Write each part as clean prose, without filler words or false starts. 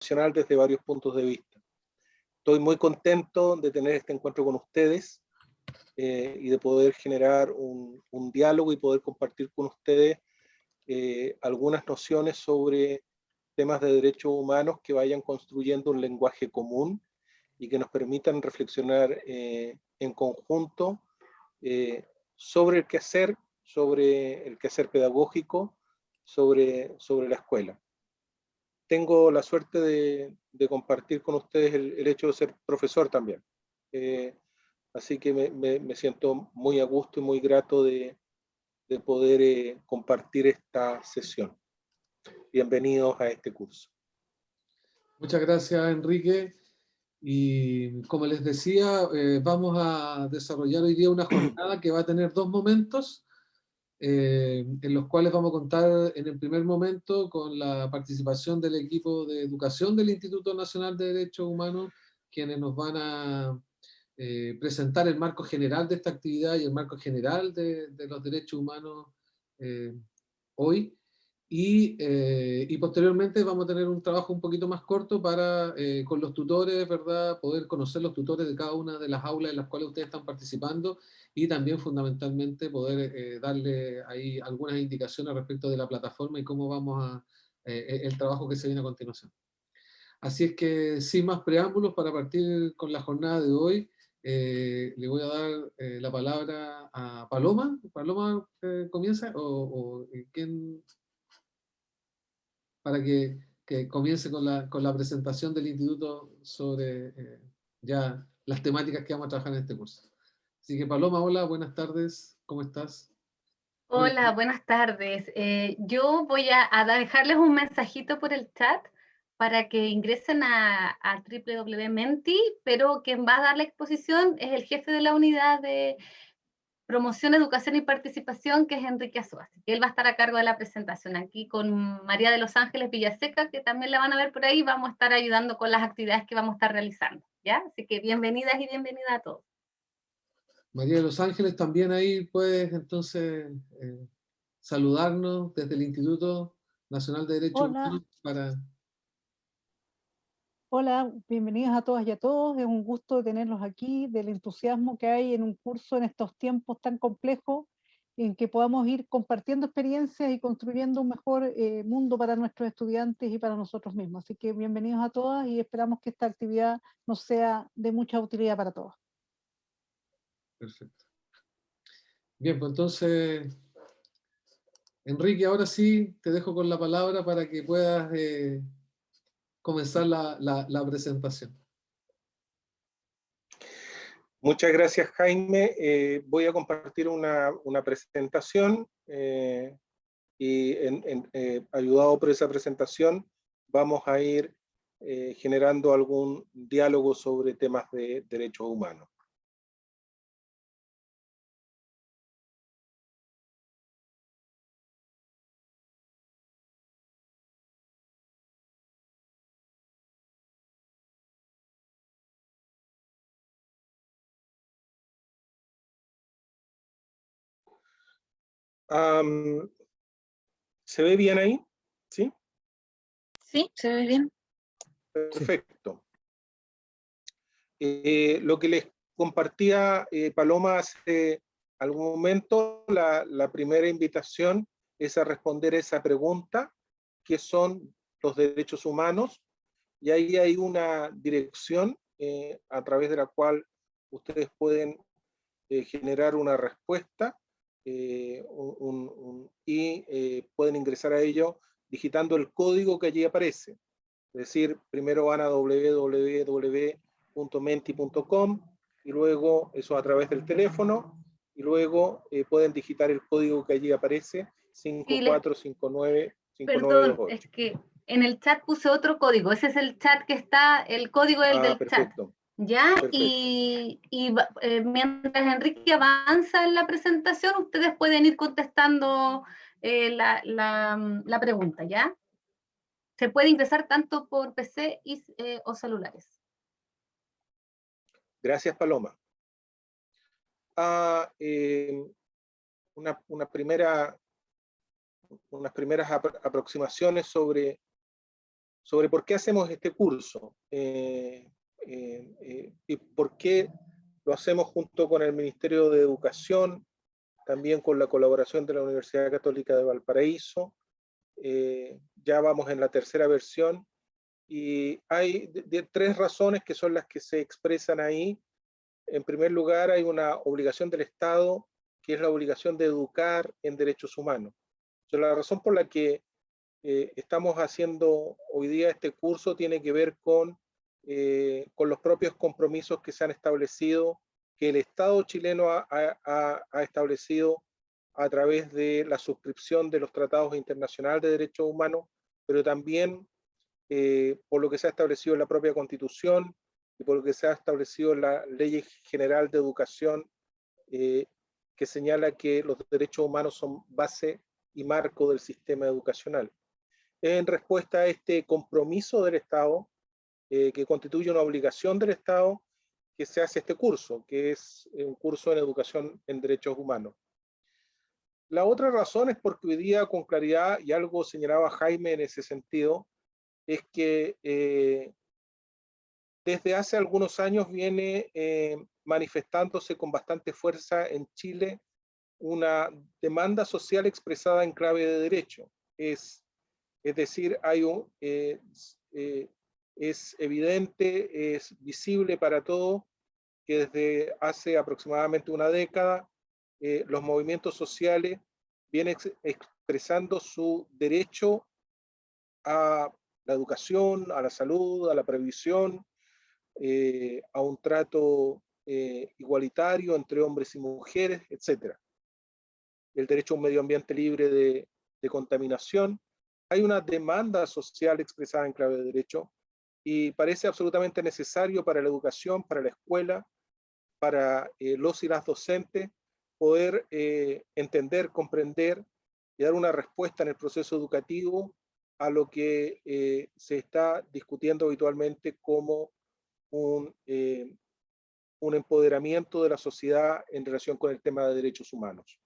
nacional desde varios puntos de vista. Estoy muy contento de tener este encuentro con ustedes y de poder generar un diálogo y poder compartir con ustedes algunas nociones sobre temas de derechos humanos que vayan construyendo un lenguaje común y que nos permitan reflexionar en conjunto sobre el quehacer pedagógico, sobre la escuela. Tengo la suerte de compartir con ustedes el hecho de ser profesor también. Así que me siento muy a gusto y muy grato de poder compartir esta sesión. Bienvenidos a este curso. Muchas gracias, Enrique. Y como les decía, vamos a desarrollar hoy día una jornada que va a tener dos momentos, en los cuales vamos a contar en el primer momento con la participación del equipo de educación del Instituto Nacional de Derechos Humanos, quienes nos van a presentar el marco general de esta actividad y el marco general de los derechos humanos hoy. Y posteriormente vamos a tener un trabajo un poquito más corto para, con los tutores, ¿verdad? Poder conocer los tutores de cada una de las aulas en las cuales ustedes están participando y también fundamentalmente poder darle ahí algunas indicaciones respecto de la plataforma y cómo vamos a, el trabajo que se viene a continuación. Así es que sin más preámbulos, para partir con la jornada de hoy, le voy a dar la palabra a Paloma. Paloma, ¿comienza? ¿O quién? Para que comience con la presentación del instituto sobre ya las temáticas que vamos a trabajar en este curso. Así que Paloma, hola, buenas tardes, ¿cómo estás? Hola, buenas tardes. Yo voy a dejarles un mensajito por el chat para que ingresen a www.menti, pero quien va a dar la exposición es el jefe de la unidad de Promoción, Educación y Participación, que es Enrique Azúa. Así que él va a estar a cargo de la presentación aquí con María de los Ángeles Villaseca, que también la van a ver por ahí. Vamos a estar ayudando con las actividades que vamos a estar realizando, ¿ya? Así que bienvenidas y bienvenida a todos. María de los Ángeles, también ahí puedes entonces saludarnos desde el Instituto Nacional de Derechos Humanos para... Hola, bienvenidos a todas y a todos. Es un gusto tenerlos aquí, del entusiasmo que hay en un curso en estos tiempos tan complejos, en que podamos ir compartiendo experiencias y construyendo un mejor mundo para nuestros estudiantes y para nosotros mismos. Así que bienvenidos a todas y esperamos que esta actividad nos sea de mucha utilidad para todos. Perfecto. Bien, pues entonces, Enrique, ahora sí te dejo con la palabra para que puedas comenzar la presentación. Muchas gracias, Jaime. Voy a compartir una presentación y ayudado por esa presentación vamos a ir generando algún diálogo sobre temas de derechos humanos. ¿Se ve bien ahí? ¿Sí? Sí, se ve bien. Perfecto. Lo que les compartía Paloma hace algún momento, la primera invitación es a responder esa pregunta: ¿qué son los derechos humanos? Y ahí hay una dirección a través de la cual ustedes pueden generar una respuesta y pueden ingresar a ello digitando el código que allí aparece. Es decir, primero van a www.menti.com y luego eso a través del teléfono y luego pueden digitar el código que allí aparece, 54595928. Perdón, es que en el chat puse otro código. Ese es el chat que está, el código del perfecto. chat. ¿Ya? Perfecto. Mientras Enrique avanza en la presentación, ustedes pueden ir contestando la pregunta, ¿ya? Se puede ingresar tanto por PC o celulares. Gracias, Paloma. Unas primeras aproximaciones sobre sobre por qué hacemos este curso y por qué lo hacemos junto con el Ministerio de Educación, también con la colaboración de la Universidad Católica de Valparaíso. Ya vamos en la tercera versión y hay tres razones que son las que se expresan ahí. En primer lugar, hay una obligación del Estado, que es la obligación de educar en derechos humanos. Entonces, la razón por la que estamos haciendo hoy día este curso tiene que ver con los propios compromisos que se han establecido, que el Estado chileno ha establecido a través de la suscripción de los tratados internacionales de derechos humanos, pero también por lo que se ha establecido en la propia Constitución y por lo que se ha establecido en la Ley General de Educación, que señala que los derechos humanos son base y marco del sistema educacional. En respuesta a este compromiso del Estado, que constituye una obligación del Estado, que se hace este curso, que es un curso en educación en derechos humanos. La otra razón es porque hoy día, con claridad, y algo señalaba Jaime en ese sentido, es que desde hace algunos años viene manifestándose con bastante fuerza en Chile una demanda social expresada en clave de derecho. Es decir, es evidente, es visible para todos que desde hace aproximadamente una década los movimientos sociales vienen expresando su derecho a la educación, a la salud, a la previsión, a un trato igualitario entre hombres y mujeres, etc. El derecho a un medio ambiente libre de contaminación. Hay una demanda social expresada en clave de derecho y parece absolutamente necesario para la educación, para la escuela, para los y las docentes, poder entender, comprender y dar una respuesta en el proceso educativo a lo que se está discutiendo habitualmente como un empoderamiento de la sociedad en relación con el tema de derechos humanos.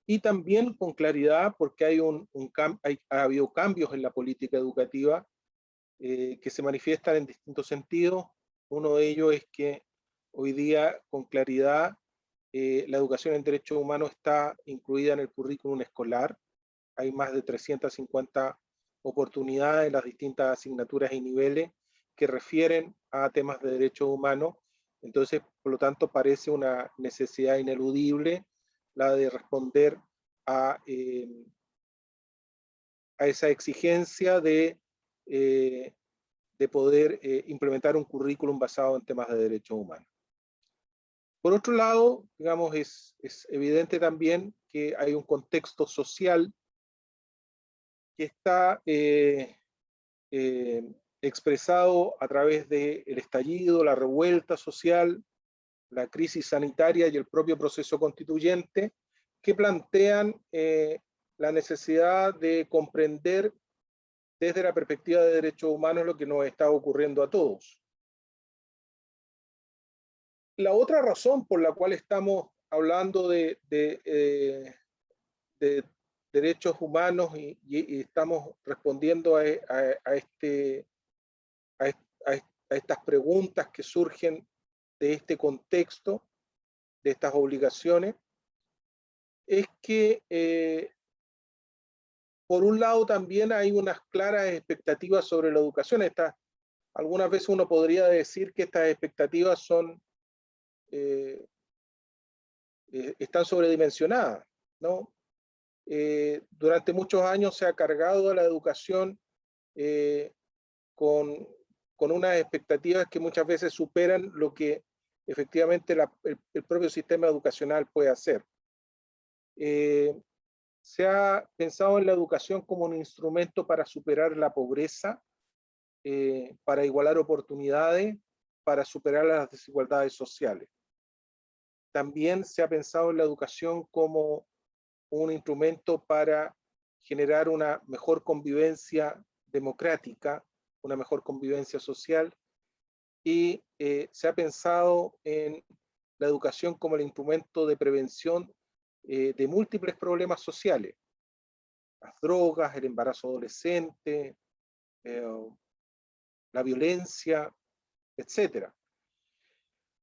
Y también con claridad, porque ha habido cambios en la política educativa que se manifiestan en distintos sentidos. Uno de ellos es que hoy día, con claridad, la educación en derechos humanos está incluida en el currículum escolar. Hay más de 350 oportunidades en las distintas asignaturas y niveles que refieren a temas de derechos humanos. Entonces, por lo tanto, parece una necesidad ineludible la de responder a esa exigencia de poder implementar un currículum basado en temas de derechos humanos. Por otro lado, digamos, es evidente también que hay un contexto social que está expresado a través del estallido, la revuelta social, la crisis sanitaria y el propio proceso constituyente, que plantean la necesidad de comprender desde la perspectiva de derechos humanos lo que nos está ocurriendo a todos. La otra razón por la cual estamos hablando de derechos humanos y estamos respondiendo a estas preguntas que surgen de este contexto, de estas obligaciones, es que por un lado también hay unas claras expectativas sobre la educación. Algunas veces uno podría decir que estas expectativas están sobredimensionadas, ¿no? Durante muchos años se ha cargado a la educación con unas expectativas que muchas veces superan lo que efectivamente el propio sistema educacional puede hacer. Se ha pensado en la educación como un instrumento para superar la pobreza, para igualar oportunidades, para superar las desigualdades sociales. También se ha pensado en la educación como un instrumento para generar una mejor convivencia democrática, una mejor convivencia social, y se ha pensado en la educación como el instrumento de prevención de múltiples problemas sociales, las drogas, el embarazo adolescente, la violencia, etcétera.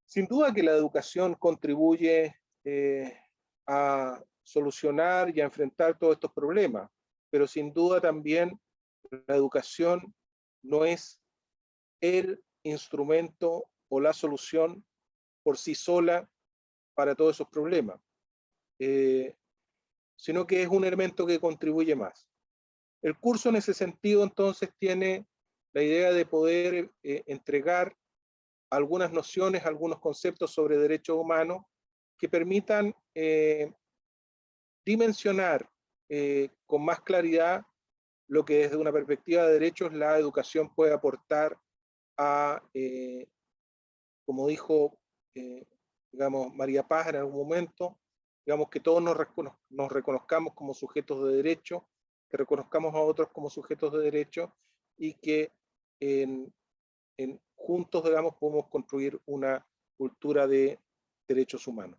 Sin duda que la educación contribuye a solucionar y a enfrentar todos estos problemas, pero sin duda también la educación no es el instrumento o la solución por sí sola para todos esos problemas, sino que es un elemento que contribuye más. El curso en ese sentido entonces tiene la idea de poder entregar algunas nociones, algunos conceptos sobre derechos humanos que permitan dimensionar con más claridad lo que desde una perspectiva de derechos la educación puede aportar a, como dijo, digamos, María Paz en algún momento, digamos que todos nos reconozcamos como sujetos de derecho, que reconozcamos a otros como sujetos de derecho y que juntos, digamos, podemos construir una cultura de derechos humanos.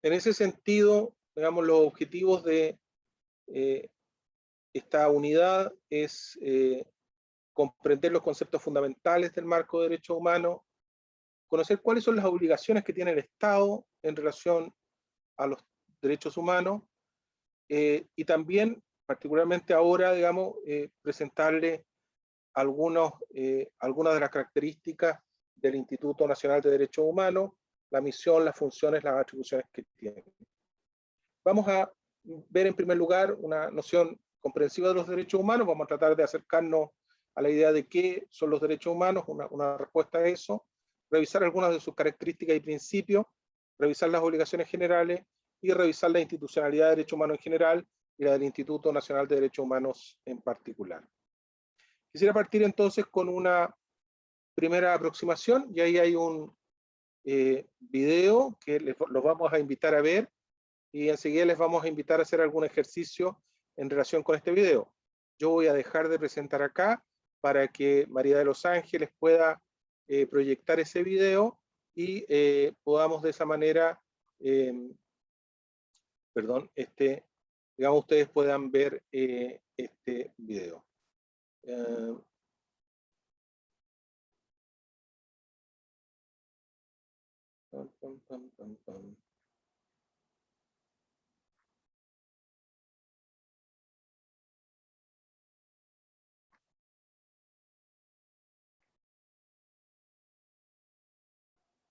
En ese sentido, digamos, los objetivos de esta unidad es comprender los conceptos fundamentales del marco de derechos humanos, conocer cuáles son las obligaciones que tiene el Estado en relación a los derechos humanos, y también, particularmente ahora, digamos, presentarle algunas de las características del Instituto Nacional de Derechos Humanos, la misión, las funciones, las atribuciones que tiene. Vamos a ver en primer lugar una noción comprensiva de los derechos humanos, vamos a tratar de acercarnos a la idea de qué son los derechos humanos, una respuesta a eso, revisar algunas de sus características y principios, revisar las obligaciones generales y revisar la institucionalidad de derechos humanos en general y la del Instituto Nacional de Derechos Humanos en particular. Quisiera partir entonces con una primera aproximación, y ahí hay un video que los vamos a invitar a ver, y enseguida les vamos a invitar a hacer algún ejercicio en relación con este video. Yo voy a dejar de presentar acá para que María de los Ángeles pueda proyectar ese video y podamos de esa manera, digamos, ustedes puedan ver este video.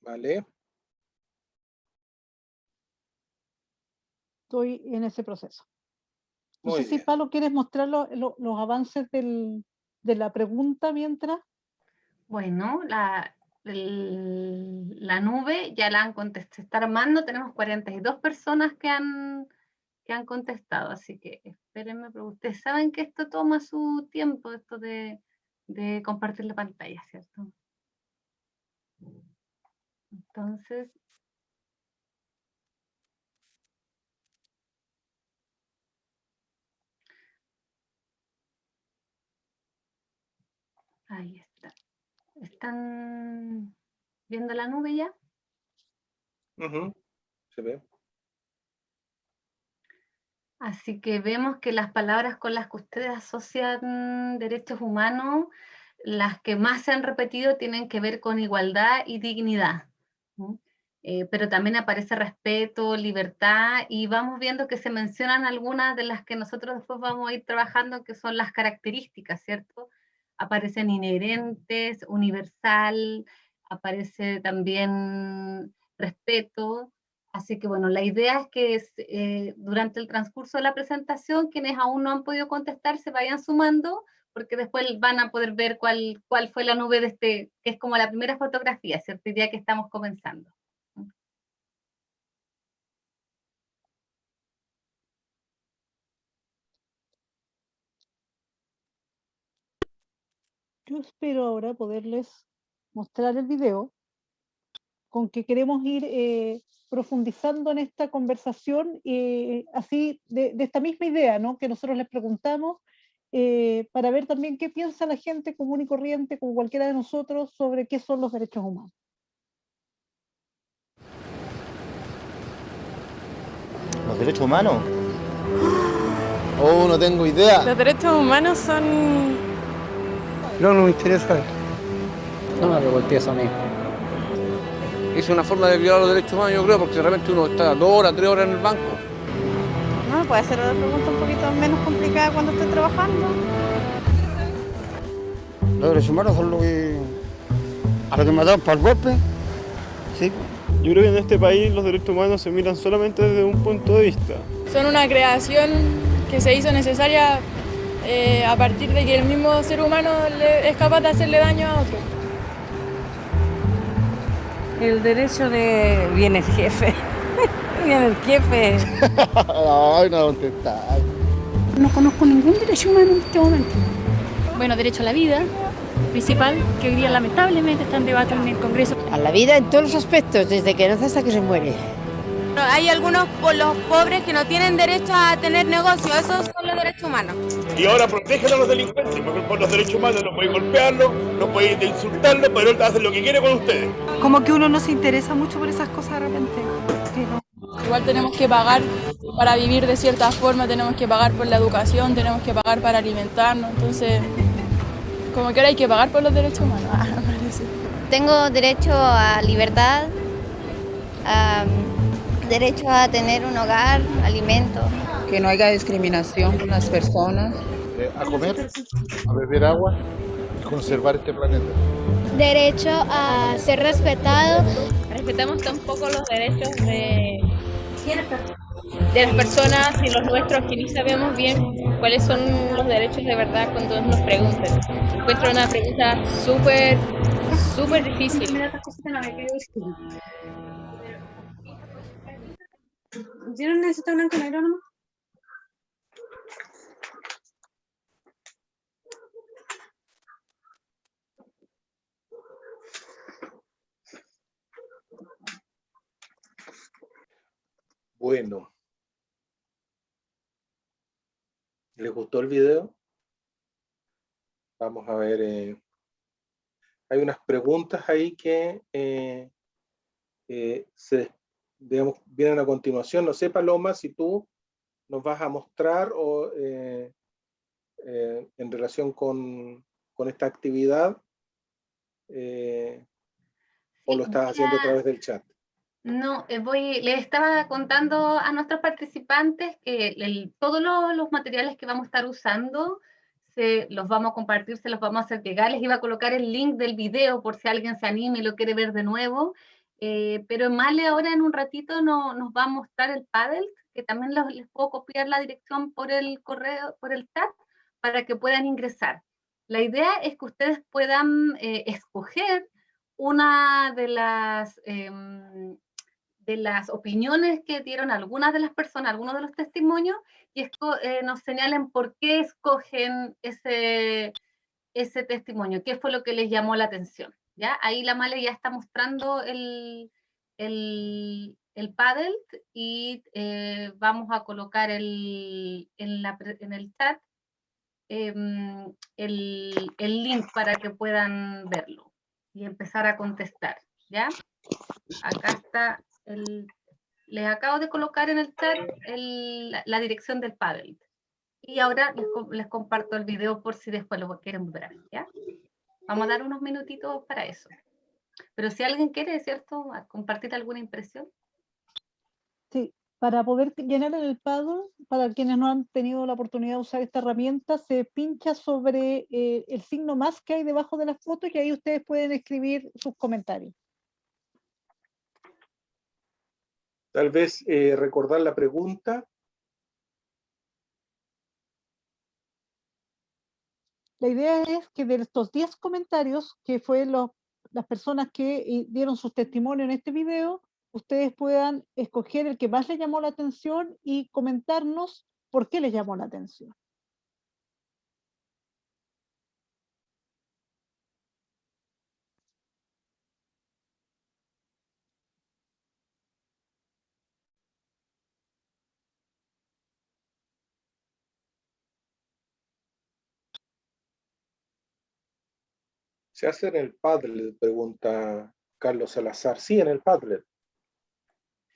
Vale. Estoy en ese proceso. No Muy sé si, bien. Pablo, ¿quieres mostrar los avances de la pregunta mientras? Bueno, la nube ya la han contestado, se está armando, tenemos 42 personas que han contestado, así que espérenme, pero ustedes saben que esto toma su tiempo, esto de compartir la pantalla, ¿cierto? Entonces, ahí está. ¿Están viendo la nube ya? Se ve. Así que vemos que las palabras con las que ustedes asocian derechos humanos, las que más se han repetido tienen que ver con igualdad y dignidad. Pero también aparece respeto, libertad, y vamos viendo que se mencionan algunas de las que nosotros después vamos a ir trabajando, que son las características, ¿cierto? Aparecen inherentes, universal, aparece también respeto. Así que bueno, la idea es que durante el transcurso de la presentación, quienes aún no han podido contestar se vayan sumando, porque después van a poder ver cuál fue la nube de que es como la primera fotografía, ¿cierto? El día que estamos comenzando. Yo espero ahora poderles mostrar el video con que queremos ir profundizando en esta conversación, así de esta misma idea, ¿no? Que nosotros les preguntamos, para ver también qué piensa la gente común y corriente, como cualquiera de nosotros, sobre qué son los derechos humanos. ¿Los derechos humanos? Oh, no tengo idea. Los derechos humanos son... No me interesa. No me revolteé eso a mí. Es una forma de violar los derechos humanos, yo creo, porque realmente uno está 2 horas, 3 horas en el banco. No, puede hacer una pregunta un poquito menos complicada cuando esté trabajando. Los derechos humanos son a lo que mataron para el golpe. Sí. Yo creo que en este país los derechos humanos se miran solamente desde un punto de vista. Son una creación que se hizo necesaria a partir de que el mismo ser humano es capaz de hacerle daño a otro. El derecho de... Viene el jefe. Viene el jefe. Ay, no contestar. No conozco ningún derecho humano en este momento. Bueno, derecho a la vida, principal, que hoy día lamentablemente está en debate en el Congreso. A la vida en todos los aspectos, desde que nace hasta que se muere. Hay algunos los pobres que no tienen derecho a tener negocio, esos son los derechos humanos. Y ahora protegen a los delincuentes, porque por los derechos humanos no pueden golpearlos, no pueden insultarlos, pero él hace lo que quiere con ustedes. Como que uno no se interesa mucho por esas cosas de repente. Igual tenemos que pagar para vivir de cierta forma, tenemos que pagar por la educación, tenemos que pagar para alimentarnos, entonces como que ahora hay que pagar por los derechos humanos, me parece. Tengo derecho a libertad, derecho a tener un hogar, alimento. Que no haya discriminación con las personas. A comer, a beber agua y conservar este planeta. Derecho a ser respetado. Respetamos tampoco los derechos de las personas y los nuestros que ni sabemos bien cuáles son los derechos de verdad cuando nos preguntan. Encuentro una pregunta súper difícil. ¿Yo no necesito blanco y negro nomás? Bueno, ¿les gustó el video? Vamos a ver. Hay unas preguntas ahí que digamos, vienen a continuación. No sé, Paloma, si tú nos vas a mostrar o, en relación con esta actividad o lo estás haciendo a través del chat. No, les estaba contando a nuestros participantes que todos los materiales que vamos a estar usando los vamos a compartir, se los vamos a hacer llegar. Les iba a colocar el link del video por si alguien se anime y lo quiere ver de nuevo. Pero Male ahora en un ratito nos va a mostrar el Padlet, que también les puedo copiar la dirección por el correo, por el chat, para que puedan ingresar. La idea es que ustedes puedan escoger una de las opiniones que dieron algunas de las personas, algunos de los testimonios, y nos señalen por qué escogen ese testimonio, qué fue lo que les llamó la atención. ¿Ya? Ahí la Male ya está mostrando el Padlet y vamos a colocar en el chat el link para que puedan verlo y empezar a contestar. ¿Ya? Acá está les acabo de colocar en el chat la dirección del Padlet. Y ahora les comparto el video por si después lo quieren ver, ¿ya? Vamos a dar unos minutitos para eso. Pero si alguien quiere, ¿cierto?, compartir alguna impresión. Sí, para poder llenar el Padlet, para quienes no han tenido la oportunidad de usar esta herramienta, se pincha sobre el signo más que hay debajo de la foto y ahí ustedes pueden escribir sus comentarios. Tal vez recordar la pregunta. La idea es que de estos 10 comentarios, que fue las personas que dieron sus testimonios en este video, ustedes puedan escoger el que más les llamó la atención y comentarnos por qué les llamó la atención. ¿Se hace en el Padlet? Pregunta Carlos Salazar. Sí, en el Padlet.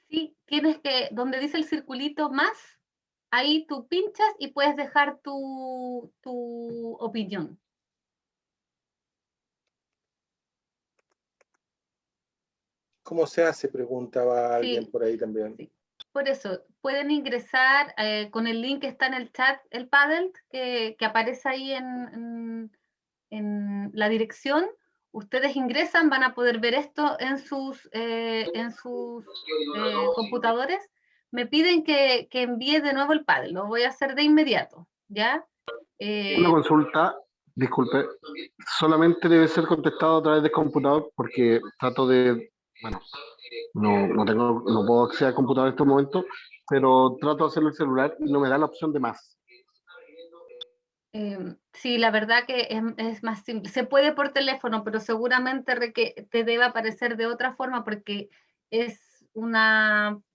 Sí, tienes que, donde dice el circulito más, ahí tú pinchas y puedes dejar tu opinión. ¿Cómo se hace? Preguntaba alguien por ahí también. Sí. Por eso, pueden ingresar con el link que está en el chat, el Paddle, que aparece ahí en la dirección. Ustedes ingresan, van a poder ver esto en sus computadores. Me piden que envíe de nuevo el Paddle, lo voy a hacer de inmediato, ¿ya? Una consulta, disculpe, solamente debe ser contestado a través del computador porque trato de, bueno, no puedo acceder al computador en estos momentos, pero trato de hacerlo en el celular y no me da la opción de más. Sí, la verdad que es más simple. Se puede por teléfono, pero seguramente te debe aparecer de otra forma porque es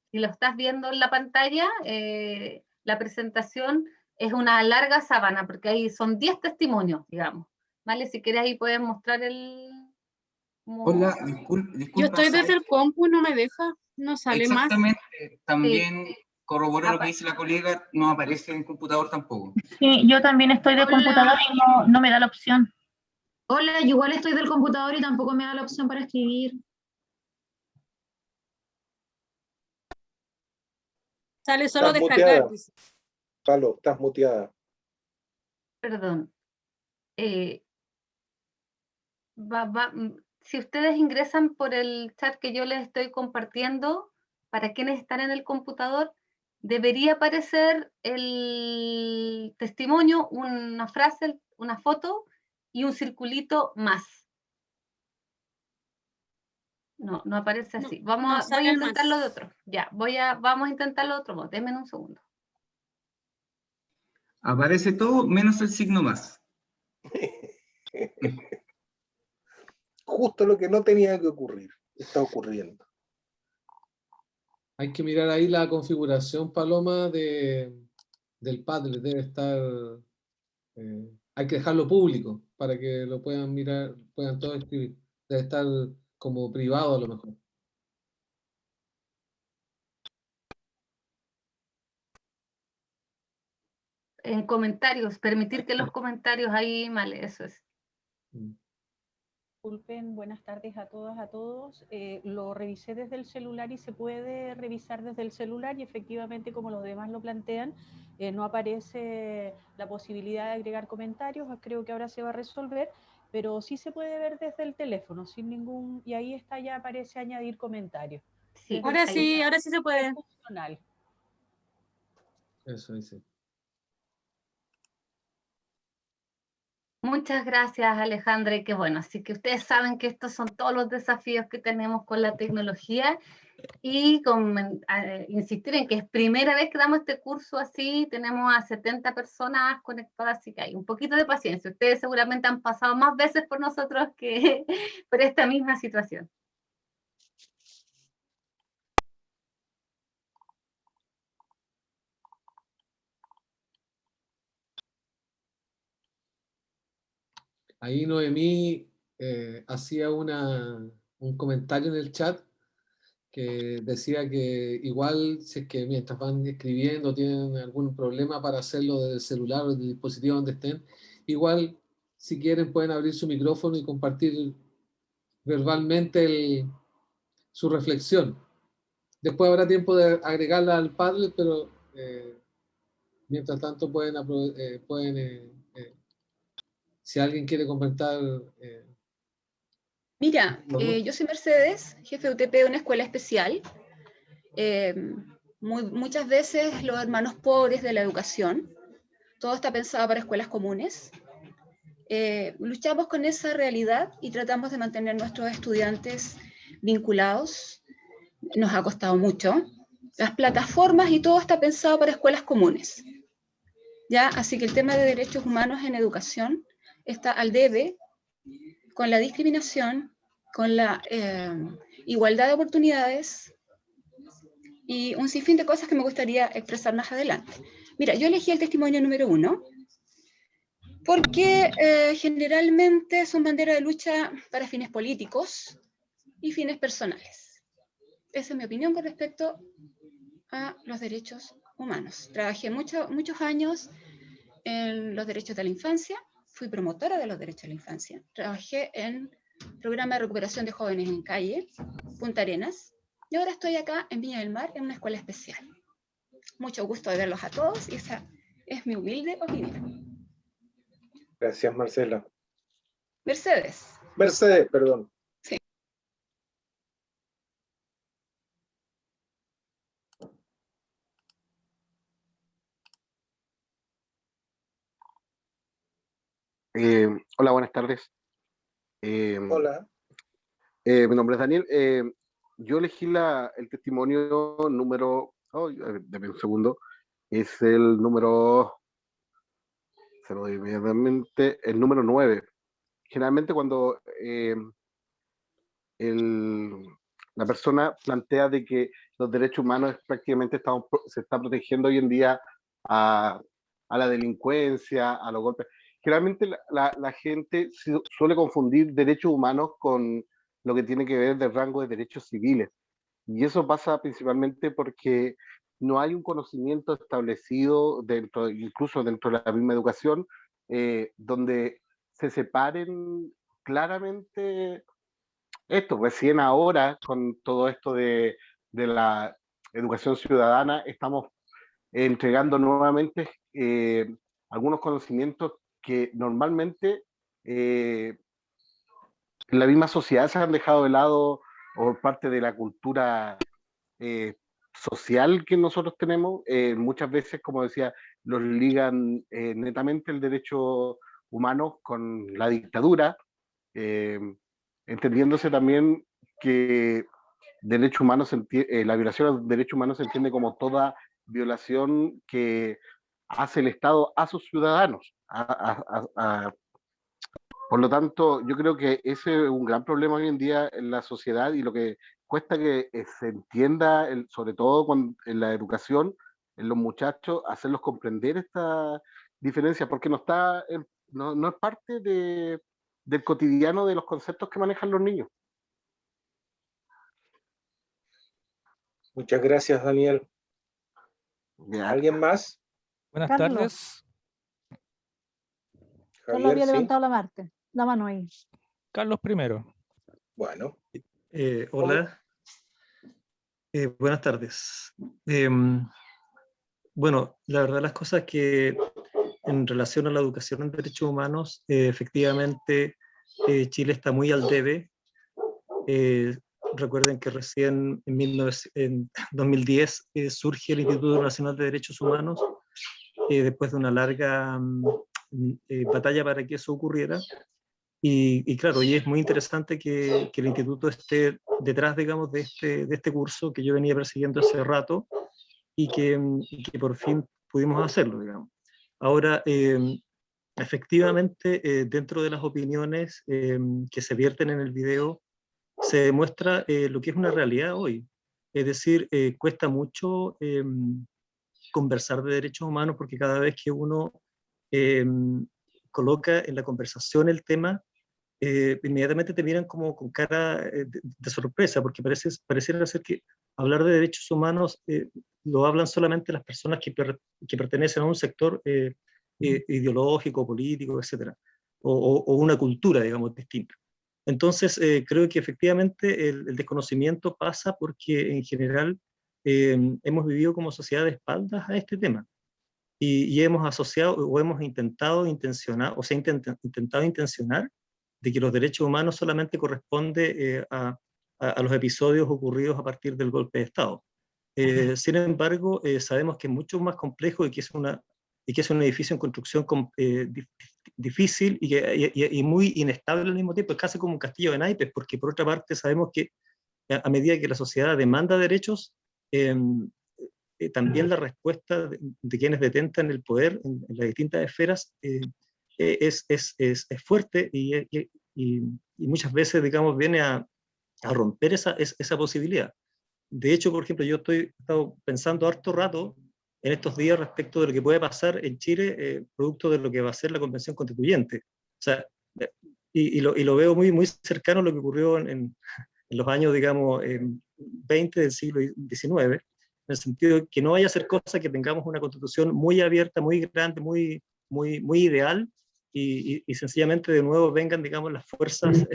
si lo estás viendo en la pantalla, la presentación es una larga sábana, porque ahí son 10 testimonios, digamos. ¿Vale? Si quieres ahí puedes mostrar el... Hola, disculpa. Yo estoy desde el compu y no me deja, no sale más. Exactamente, también corroboro lo que dice la colega, no aparece en computador tampoco. Sí, yo también estoy de computador y no me da la opción. Hola, yo igual estoy del computador y tampoco me da la opción para escribir. Sale solo Estás descargar. muteada. Palo, estás muteada. Perdón. Si ustedes ingresan por el chat que yo les estoy compartiendo, para quienes están en el computador, debería aparecer el testimonio, una frase, una foto y un circulito más. No aparece así. Voy a intentarlo de otro. Ya, vamos a intentarlo de otro modo. Denme un segundo. Aparece todo menos el signo más. Justo lo que no tenía que ocurrir, está ocurriendo. Hay que mirar ahí la configuración, Paloma, del Padlet. Debe estar... hay que dejarlo público para que lo puedan mirar, puedan todos escribir. Debe estar como privado a lo mejor. En comentarios, permitir que los comentarios ahí, vale, eso es. Disculpen, buenas tardes a todas, a todos. Lo revisé desde el celular y se puede revisar desde el celular y efectivamente, como los demás lo plantean, no aparece la posibilidad de agregar comentarios. Creo que ahora se va a resolver, pero sí se puede ver desde el teléfono, sin ningún... Y ahí está, ya aparece añadir comentarios. Sí, ahora sí se puede. Es funcional. Eso dice. Muchas gracias, Alejandra, y qué bueno, así que ustedes saben que estos son todos los desafíos que tenemos con la tecnología y insistir en que es primera vez que damos este curso así, tenemos a 70 personas conectadas, así que hay un poquito de paciencia. Ustedes seguramente han pasado más veces por nosotros que por esta misma situación. Ahí Noemí hacía un comentario en el chat que decía que igual si es que mientras van escribiendo tienen algún problema para hacerlo desde el celular o del dispositivo donde estén, igual si quieren pueden abrir su micrófono y compartir verbalmente su reflexión. Después habrá tiempo de agregarla al Padlet, pero mientras tanto pueden si alguien quiere comentar... Mira, yo soy Mercedes, jefe de UTP de una escuela especial. Muchas veces los hermanos pobres de la educación, todo está pensado para escuelas comunes. Luchamos con esa realidad y tratamos de mantener a nuestros estudiantes vinculados. Nos ha costado mucho. Las plataformas y todo está pensado para escuelas comunes. ¿Ya? Así que el tema de derechos humanos en educación está al debe con la discriminación, con la igualdad de oportunidades y un sinfín de cosas que me gustaría expresar más adelante. Mira, yo elegí el testimonio número 1 porque generalmente son banderas de lucha para fines políticos y fines personales. Esa es mi opinión con respecto a los derechos humanos. Trabajé muchos años en los derechos de la infancia, fui promotora de los derechos de la infancia, trabajé en programa de recuperación de jóvenes en calle, Punta Arenas, y ahora estoy acá en Viña del Mar en una escuela especial. Mucho gusto de verlos a todos y esa es mi humilde opinión. Gracias, Marcela. Mercedes. Mercedes, perdón. Sí. Hola, buenas tardes. Hola. Mi nombre es Daniel. Yo elegí el testimonio número... dame un segundo. Es el número... Se lo doy inmediatamente. El número 9. Generalmente cuando la persona plantea de que los derechos humanos prácticamente se está protegiendo hoy en día a la delincuencia, a los golpes. Generalmente la gente suele confundir derechos humanos con lo que tiene que ver del rango de derechos civiles. Y eso pasa principalmente porque no hay un conocimiento establecido incluso dentro de la misma educación, donde se separen claramente esto. Recién ahora, con todo esto de la educación ciudadana, estamos entregando nuevamente algunos conocimientos que normalmente en la misma sociedad se han dejado de lado por parte de la cultura social que nosotros tenemos. Muchas veces, como decía, los ligan netamente el derecho humano con la dictadura, entendiéndose también que derecho humano la violación de los derechos humanos se entiende como toda violación que hace el Estado a sus ciudadanos. Por lo tanto, yo creo que ese es un gran problema hoy en día en la sociedad, y lo que cuesta que se entienda, sobre todo en la educación, en los muchachos, hacerlos comprender esta diferencia, porque no es parte del cotidiano de los conceptos que manejan los niños. Muchas gracias, Daniel. ¿Alguien más? Buenas Carlos. tardes. Solo Javier, había sí. levantado la mano ahí. Carlos primero. Bueno. Hola. Buenas tardes. Bueno, la verdad las cosas que en relación a la educación en derechos humanos, efectivamente Chile está muy al debe. Recuerden que recién en 2010 surge el Instituto Nacional de Derechos Humanos, después de una larga batalla para que eso ocurriera. Y claro, y es muy interesante que el instituto esté detrás, digamos, de este curso que yo venía persiguiendo hace rato y que por fin pudimos hacerlo, digamos. Ahora, efectivamente, dentro de las opiniones que se vierten en el video, se demuestra lo que es una realidad hoy. Es decir, cuesta mucho conversar de derechos humanos, porque cada vez que uno coloca en la conversación el tema, inmediatamente te miran como con cara de sorpresa, porque pareciera ser que hablar de derechos humanos lo hablan solamente las personas que pertenecen a un sector ideológico, político, etc. O una cultura, digamos, distinta. Entonces, creo que efectivamente el desconocimiento pasa porque en general hemos vivido como sociedad de espaldas a este tema. Y hemos asociado o hemos intentado intencionar de que los derechos humanos solamente corresponde a los episodios ocurridos a partir del golpe de Estado. Sin embargo, sabemos que es mucho más complejo y que es un edificio en construcción difícil y muy inestable al mismo tiempo. Es casi como un castillo de naipes, porque por otra parte sabemos que a medida que la sociedad demanda derechos, también la respuesta de quienes detentan el poder en las distintas esferas es fuerte y muchas veces, digamos, viene a romper esa posibilidad. De hecho, por ejemplo, yo he estado pensando harto rato en estos días respecto de lo que puede pasar en Chile producto de lo que va a ser la Convención Constituyente. O sea, y lo veo muy, muy cercano a lo que ocurrió en los años, digamos, 20 del siglo XIX, en el sentido de que no vaya a ser cosa que tengamos una constitución muy abierta, muy grande, muy ideal, y sencillamente de nuevo vengan, digamos, las fuerzas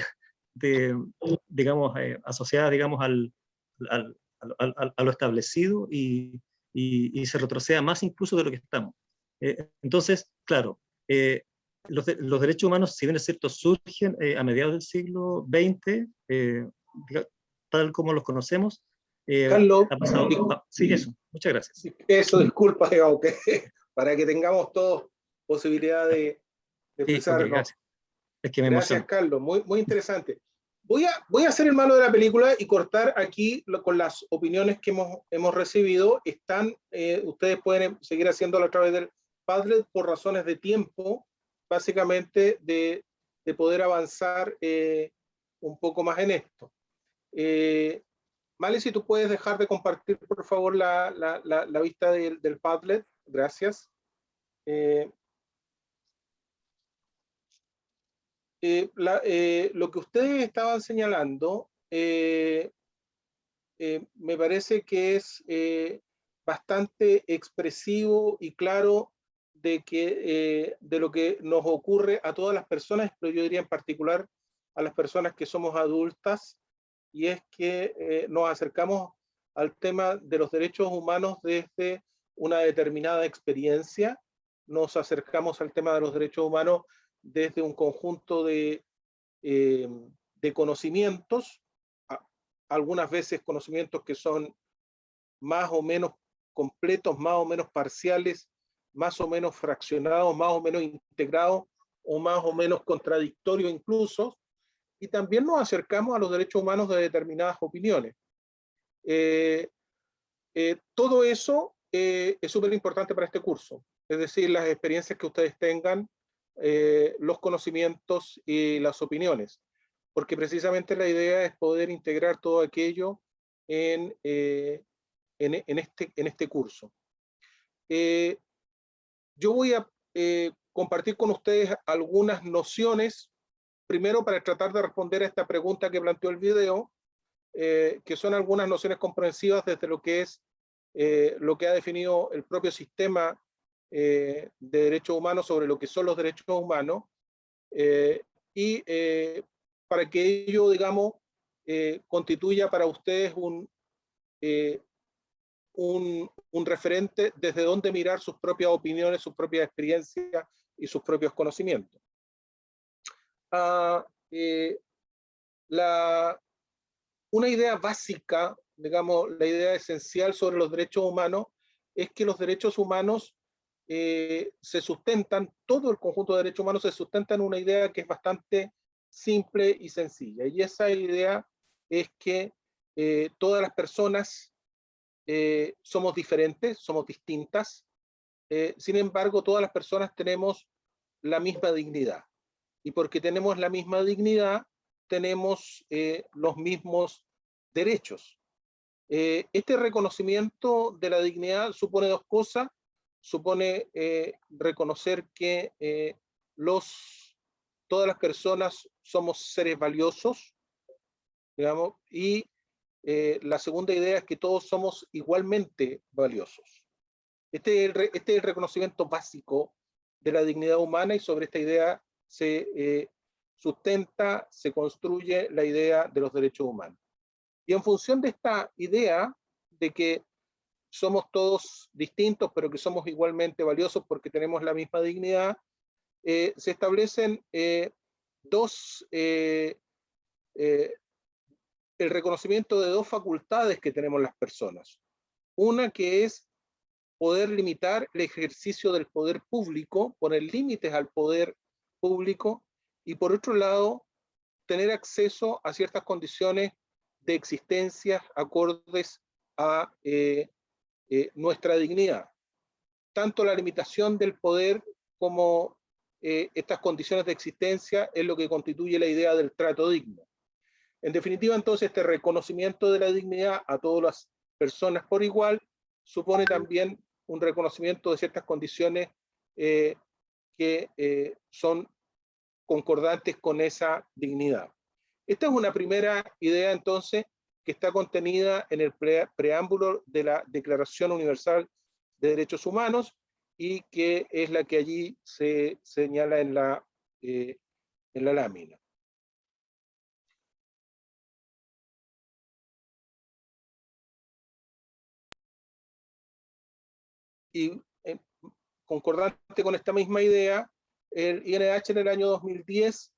digamos, asociadas, digamos, a lo establecido y se retroceda más incluso de lo que estamos. Entonces, claro, los derechos humanos, si bien es cierto, surgen a mediados del siglo XX, tal como los conocemos. Carlos, Ha pasado, sí, eso, muchas gracias. Eso, disculpa, digamos, para que tengamos todos posibilidad de expresarnos. Okay, gracias. Es que me gracias, emociono. Carlos, muy interesante. Voy a hacer el malo de la película y cortar aquí con las opiniones que hemos recibido. Ustedes pueden seguir haciéndolo a través del Padlet por razones de tiempo, básicamente de poder avanzar un poco más en esto. Male, si tú puedes dejar de compartir, por favor, la vista del Padlet. Gracias. Lo que ustedes estaban señalando me parece que es bastante expresivo y claro de lo que nos ocurre a todas las personas, pero yo diría en particular a las personas que somos adultas, y es que nos acercamos al tema de los derechos humanos desde una determinada experiencia, nos acercamos al tema de los derechos humanos desde un conjunto de conocimientos, algunas veces conocimientos que son más o menos completos, más o menos parciales, más o menos fraccionados, más o menos integrados, o más o menos contradictorios incluso, y también nos acercamos a los derechos humanos de determinadas opiniones. Todo eso es súper importante para este curso, es decir, las experiencias que ustedes tengan, los conocimientos y las opiniones, porque precisamente la idea es poder integrar todo aquello en este curso. Yo voy a compartir con ustedes algunas nociones, primero para tratar de responder a esta pregunta que planteó el video, que son algunas nociones comprensivas desde lo que es lo que ha definido el propio sistema de derechos humanos sobre lo que son los derechos humanos, y para que ello, digamos, constituya para ustedes un referente desde donde mirar sus propias opiniones, sus propias experiencias y sus propios conocimientos. Una idea básica, digamos, la idea esencial sobre los derechos humanos es que los derechos humanos se sustentan, todo el conjunto de derechos humanos se sustenta en una idea que es bastante simple y sencilla, y esa idea es que todas las personas somos diferentes, somos distintas, sin embargo todas las personas tenemos la misma dignidad, y porque tenemos la misma dignidad tenemos los mismos derechos. Este reconocimiento de la dignidad supone dos cosas. Supone reconocer que todas las personas somos seres valiosos, digamos, y la segunda idea es que todos somos igualmente valiosos. Este es el reconocimiento básico de la dignidad humana, y sobre esta idea se sustenta, se construye la idea de los derechos humanos. Y en función de esta idea de que somos todos distintos, pero que somos igualmente valiosos porque tenemos la misma dignidad, se establecen el reconocimiento de dos facultades que tenemos las personas. Una que es poder limitar el ejercicio del poder público, poner límites al poder público, y por otro lado, tener acceso a ciertas condiciones de existencia acordes a nuestra dignidad. Tanto la limitación del poder como estas condiciones de existencia es lo que constituye la idea del trato digno. En definitiva, entonces, este reconocimiento de la dignidad a todas las personas por igual supone también un reconocimiento de ciertas condiciones que son concordantes con esa dignidad. Esta es una primera idea, entonces, que está contenida en el preámbulo de la Declaración Universal de Derechos Humanos y que es la que allí se señala en la lámina. Y concordante con esta misma idea, el INH en el año 2010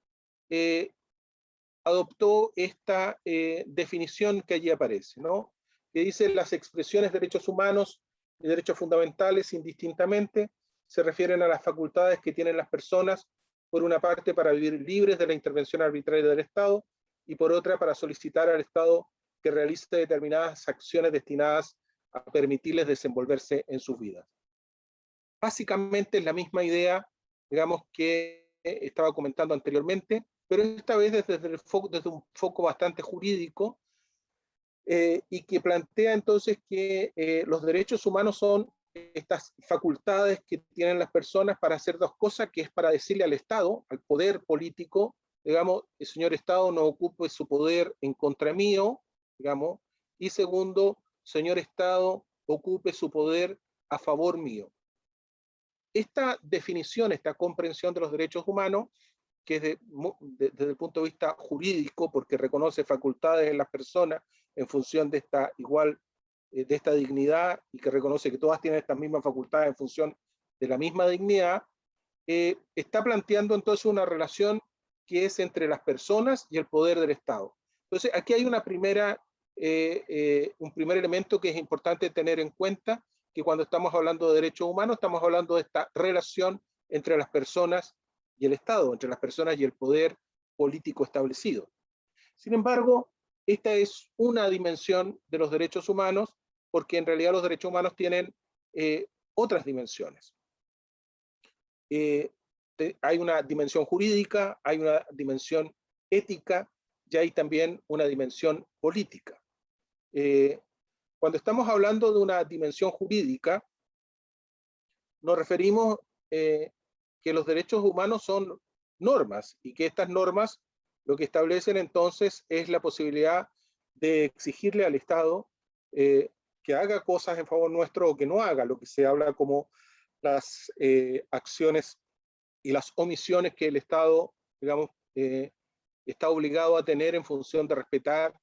adoptó esta definición que allí aparece, ¿no? Que dice: las expresiones de derechos humanos y derechos fundamentales indistintamente se refieren a las facultades que tienen las personas, por una parte para vivir libres de la intervención arbitraria del Estado y por otra para solicitar al Estado que realice determinadas acciones destinadas a permitirles desenvolverse en sus vidas. Básicamente es la misma idea, digamos, que estaba comentando anteriormente, pero esta vez desde un foco bastante jurídico, y que plantea entonces que los derechos humanos son estas facultades que tienen las personas para hacer dos cosas, que es para decirle al Estado, al poder político, digamos, el señor Estado no ocupe su poder en contra mío, digamos, y segundo, señor Estado, ocupe su poder a favor mío. Esta definición, esta comprensión de los derechos humanos, que es desde el punto de vista jurídico, porque reconoce facultades en las personas en función de esta de esta dignidad, y que reconoce que todas tienen estas mismas facultades en función de la misma dignidad, está planteando entonces una relación que es entre las personas y el poder del Estado. Entonces aquí hay un primer elemento que es importante tener en cuenta, que cuando estamos hablando de derechos humanos estamos hablando de esta relación entre las personas y el Estado, entre las personas y el poder político establecido. Sin embargo, esta es una dimensión de los derechos humanos, porque en realidad los derechos humanos tienen otras dimensiones. Hay una dimensión jurídica, hay una dimensión ética, y hay también una dimensión política. Cuando estamos hablando de una dimensión jurídica, nos referimos que los derechos humanos son normas, y que estas normas lo que establecen entonces es la posibilidad de exigirle al Estado que haga cosas en favor nuestro o que no haga, lo que se habla como las acciones y las omisiones que el Estado, digamos, está obligado a tener en función de respetar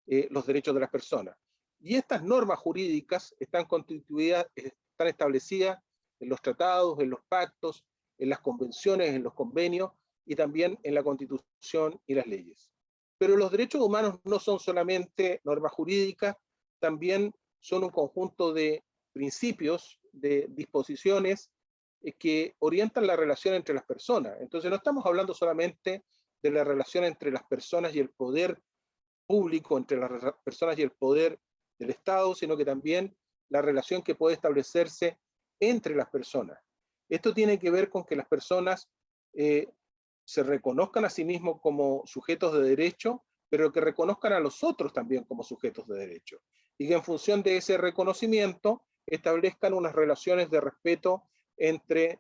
los derechos de las personas. Y estas normas jurídicas están constituidas, están establecidas en los tratados, en los pactos, en las convenciones, en los convenios, y también en la Constitución y las leyes. Pero los derechos humanos no son solamente normas jurídicas, también son un conjunto de principios, de disposiciones que orientan la relación entre las personas. Entonces no estamos hablando solamente de la relación entre las personas y el poder público, entre las personas y el poder del Estado, sino que también la relación que puede establecerse entre las personas. Esto tiene que ver con que las personas se reconozcan a sí mismos como sujetos de derecho, pero que reconozcan a los otros también como sujetos de derecho. Y que en función de ese reconocimiento establezcan unas relaciones de respeto entre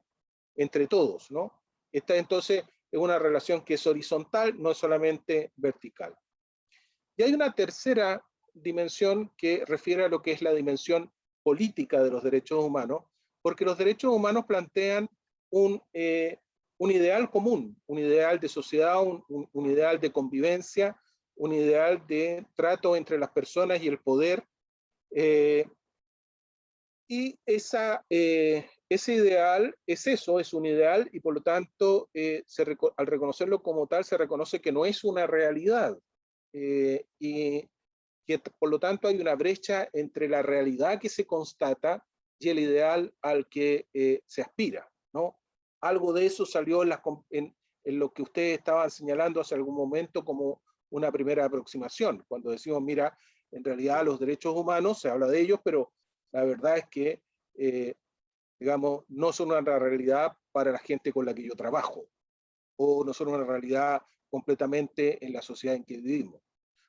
todos, ¿no? Esta entonces es una relación que es horizontal, no es solamente vertical. Y hay una tercera dimensión que refiere a lo que es la dimensión política de los derechos humanos, porque los derechos humanos plantean un ideal común, un ideal de sociedad, un ideal de convivencia, un ideal de trato entre las personas y el poder, y ese ideal es eso, es un ideal, y por lo tanto al reconocerlo como tal se reconoce que no es una realidad, y que por lo tanto hay una brecha entre la realidad que se constata y el ideal al que se aspira, ¿no? Algo de eso salió en lo que ustedes estaban señalando hace algún momento como una primera aproximación, cuando decimos, mira, en realidad los derechos humanos, se habla de ellos, pero la verdad es que, digamos, no son una realidad para la gente con la que yo trabajo, o no son una realidad completamente en la sociedad en que vivimos.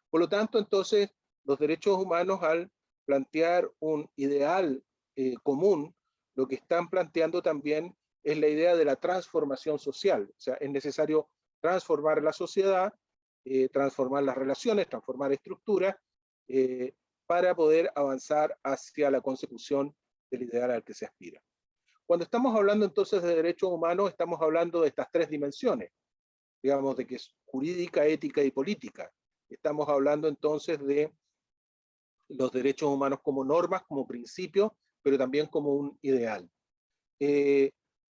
Por lo tanto, entonces, los derechos humanos, al plantear un ideal común, lo que están planteando también es la idea de la transformación social. O sea, es necesario transformar la sociedad, transformar las relaciones, transformar estructuras, para poder avanzar hacia la consecución del ideal al que se aspira. Cuando estamos hablando entonces de derechos humanos, estamos hablando de estas tres dimensiones, digamos, de que es jurídica, ética y política. Estamos hablando entonces de los derechos humanos como normas, como principios, pero también como un ideal.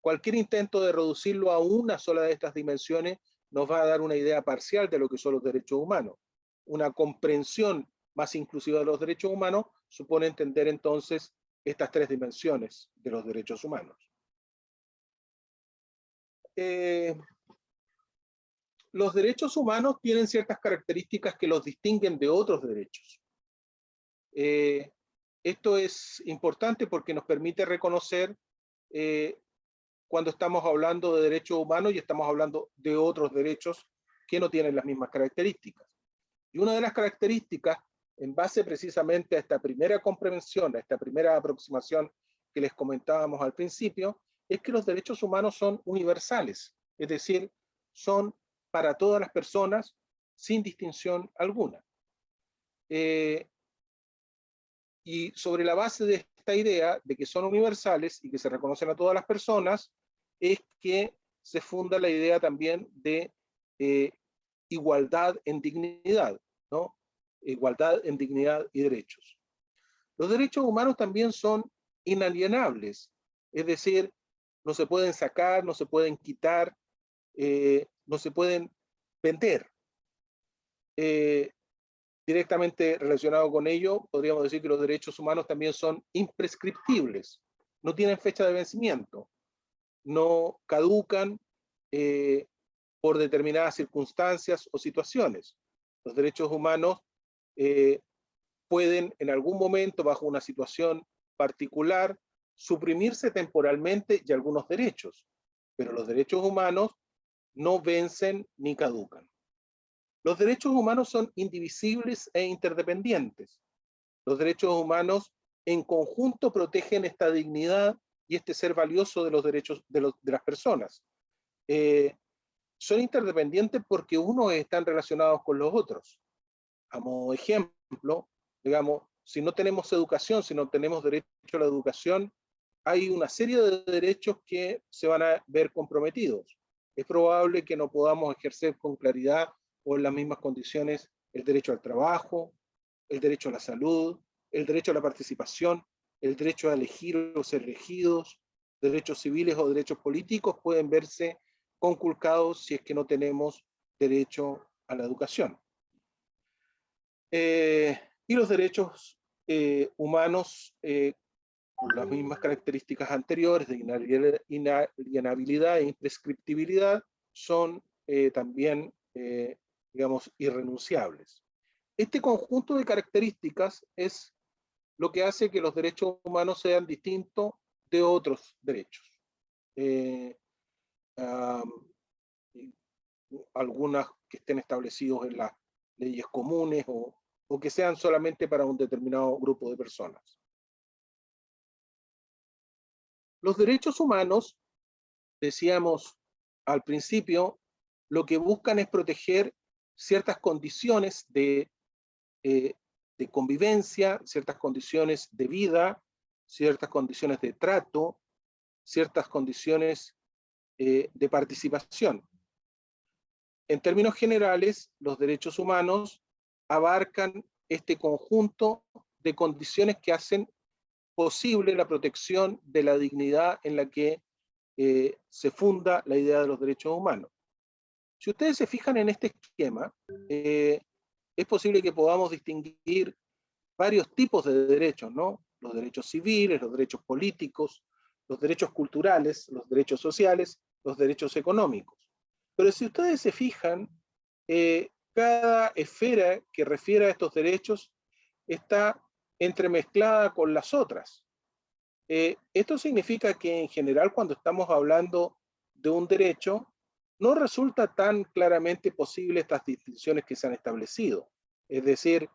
Cualquier intento de reducirlo a una sola de estas dimensiones nos va a dar una idea parcial de lo que son los derechos humanos. Una comprensión más inclusiva de los derechos humanos supone entender entonces estas tres dimensiones de los derechos humanos. Los derechos humanos tienen ciertas características que los distinguen de otros derechos. Esto es importante porque nos permite reconocer cuando estamos hablando de derechos humanos y estamos hablando de otros derechos que no tienen las mismas características. Y una de las características, en base precisamente a esta primera comprensión, a esta primera aproximación que les comentábamos al principio, es que los derechos humanos son universales, es decir, son para todas las personas sin distinción alguna. Y sobre la base de esta idea de que son universales y que se reconocen a todas las personas, es que se funda la idea también de igualdad en dignidad, ¿no? Igualdad en dignidad y derechos. Los derechos humanos también son inalienables, es decir, no se pueden sacar, no se pueden quitar, no se pueden vender. Directamente relacionado con ello, podríamos decir que los derechos humanos también son imprescriptibles, no tienen fecha de vencimiento, no caducan por determinadas circunstancias o situaciones. Los derechos humanos pueden en algún momento, bajo una situación particular, suprimirse temporalmente y algunos derechos, pero los derechos humanos no vencen ni caducan. Los derechos humanos son indivisibles e interdependientes. Los derechos humanos en conjunto protegen esta dignidad y este ser valioso de los derechos de las personas. Son interdependientes porque unos están relacionados con los otros. A modo de ejemplo, digamos, si no tenemos educación, si no tenemos derecho a la educación, hay una serie de derechos que se van a ver comprometidos. Es probable que no podamos ejercer con claridad o en las mismas condiciones el derecho al trabajo, el derecho a la salud, el derecho a la participación, el derecho a elegir o ser elegidos, derechos civiles o derechos políticos pueden verse conculcados si es que no tenemos derecho a la educación. Y los derechos humanos, con las mismas características anteriores de inalienabilidad e imprescriptibilidad, son también, digamos, irrenunciables. Este conjunto de características es lo que hace que los derechos humanos sean distintos de otros derechos. Algunas que estén establecidos en las leyes comunes o que sean solamente para un determinado grupo de personas. Los derechos humanos, decíamos al principio, lo que buscan es proteger ciertas condiciones de convivencia, ciertas condiciones de vida, ciertas condiciones de trato, ciertas condiciones de participación. En términos generales, los derechos humanos abarcan este conjunto de condiciones que hacen posible la protección de la dignidad en la que se funda la idea de los derechos humanos. Si ustedes se fijan en este esquema, es posible que podamos distinguir varios tipos de derechos, ¿no? Los derechos civiles, los derechos políticos, los derechos culturales, los derechos sociales, los derechos económicos. Pero si ustedes se fijan, cada esfera que refiere a estos derechos está entremezclada con las otras. Esto significa que en general cuando estamos hablando de un derecho, no resulta tan claramente posible estas distinciones que se han establecido. Es decir,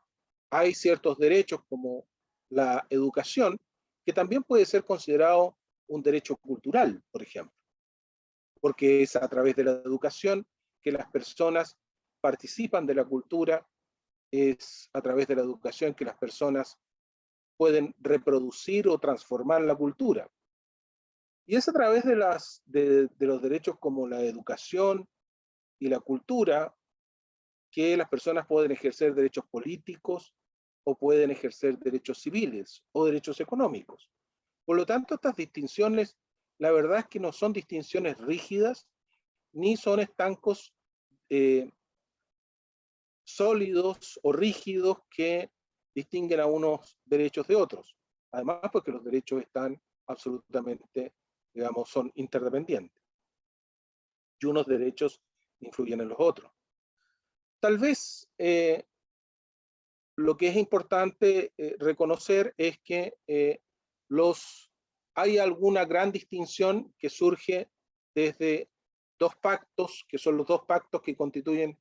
hay ciertos derechos como la educación, que también puede ser considerado un derecho cultural, por ejemplo, porque es a través de la educación que las personas participan de la cultura es a través de la educación que las personas pueden reproducir o transformar la cultura. Y es a través de los derechos como la educación y la cultura que las personas pueden ejercer derechos políticos o pueden ejercer derechos civiles o derechos económicos. Por lo tanto, estas distinciones, la verdad es que no son distinciones rígidas, ni son estancos sólidos o rígidos que distinguen a unos derechos de otros. Además, porque los derechos están absolutamente, digamos, son interdependientes. Y unos derechos influyen en los otros. Tal vez lo que es importante reconocer es que hay alguna gran distinción que surge desde dos pactos, que son los dos pactos que constituyen,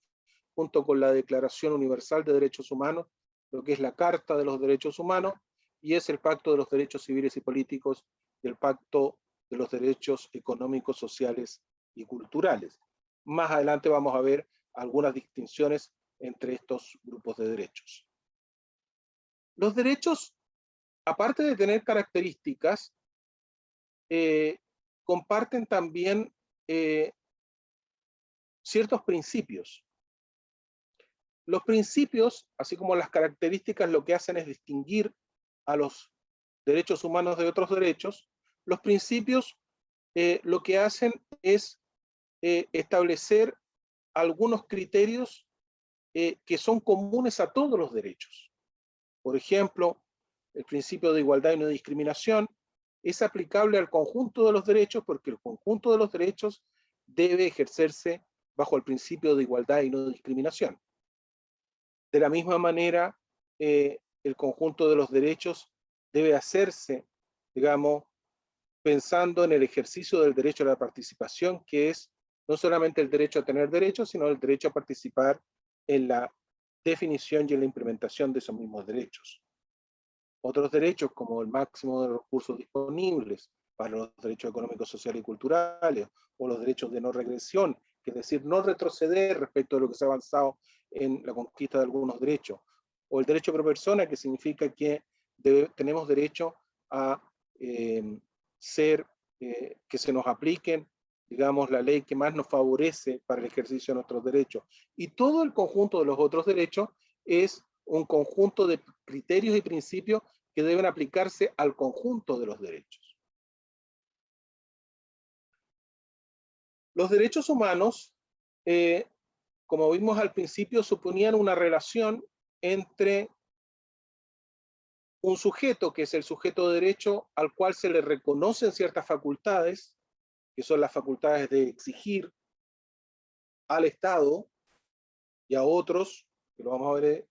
junto con la Declaración Universal de Derechos Humanos, lo que es la Carta de los Derechos Humanos, y es el Pacto de los Derechos Civiles y Políticos y el Pacto de los Derechos Económicos, Sociales y Culturales. Más adelante vamos a ver algunas distinciones entre estos grupos de derechos. Los derechos, aparte de tener características, comparten también ciertos principios. Los principios, así como las características, lo que hacen es distinguir a los derechos humanos de otros derechos. Los principios lo que hacen es establecer algunos criterios que son comunes a todos los derechos. Por ejemplo, el principio de igualdad y no discriminación es aplicable al conjunto de los derechos porque el conjunto de los derechos debe ejercerse bajo el principio de igualdad y no discriminación. De la misma manera, el conjunto de los derechos debe hacerse, digamos, pensando en el ejercicio del derecho a la participación, que es no solamente el derecho a tener derechos, sino el derecho a participar en la definición y en la implementación de esos mismos derechos. Otros derechos, como el máximo de recursos disponibles para los derechos económicos, sociales y culturales, o los derechos de no regresión, que es decir, no retroceder respecto de lo que se ha avanzado en la conquista de algunos derechos, o el derecho pro persona, que significa que tenemos derecho a que se nos apliquen, digamos, la ley que más nos favorece para el ejercicio de nuestros derechos. Y todo el conjunto de los otros derechos es un conjunto de criterios y principios que deben aplicarse al conjunto de los derechos. Los derechos humanos, como vimos al principio, suponían una relación entre un sujeto, que es el sujeto de derecho, al cual se le reconocen ciertas facultades, que son las facultades de exigir al Estado y a otros, que lo vamos a ver,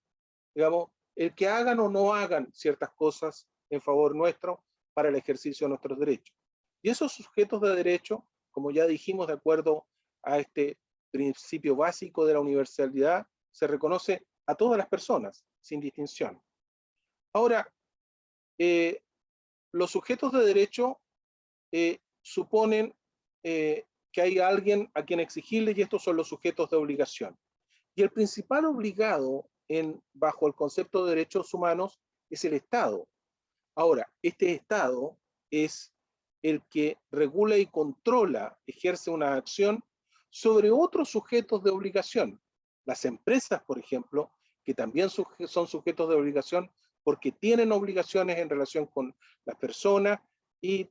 digamos, el que hagan o no hagan ciertas cosas en favor nuestro para el ejercicio de nuestros derechos. Y esos sujetos de derecho, como ya dijimos, de acuerdo a este principio básico de la universalidad, se reconoce a todas las personas, sin distinción. Ahora, los sujetos de derecho suponen que hay alguien a quien exigirle, y estos son los sujetos de obligación. Y el principal obligado bajo el concepto de derechos humanos es el Estado. Ahora, este Estado es el que regula y controla, ejerce una acción sobre otros sujetos de obligación. Las empresas, por ejemplo, que también son sujetos de obligación porque tienen obligaciones en relación con las personas y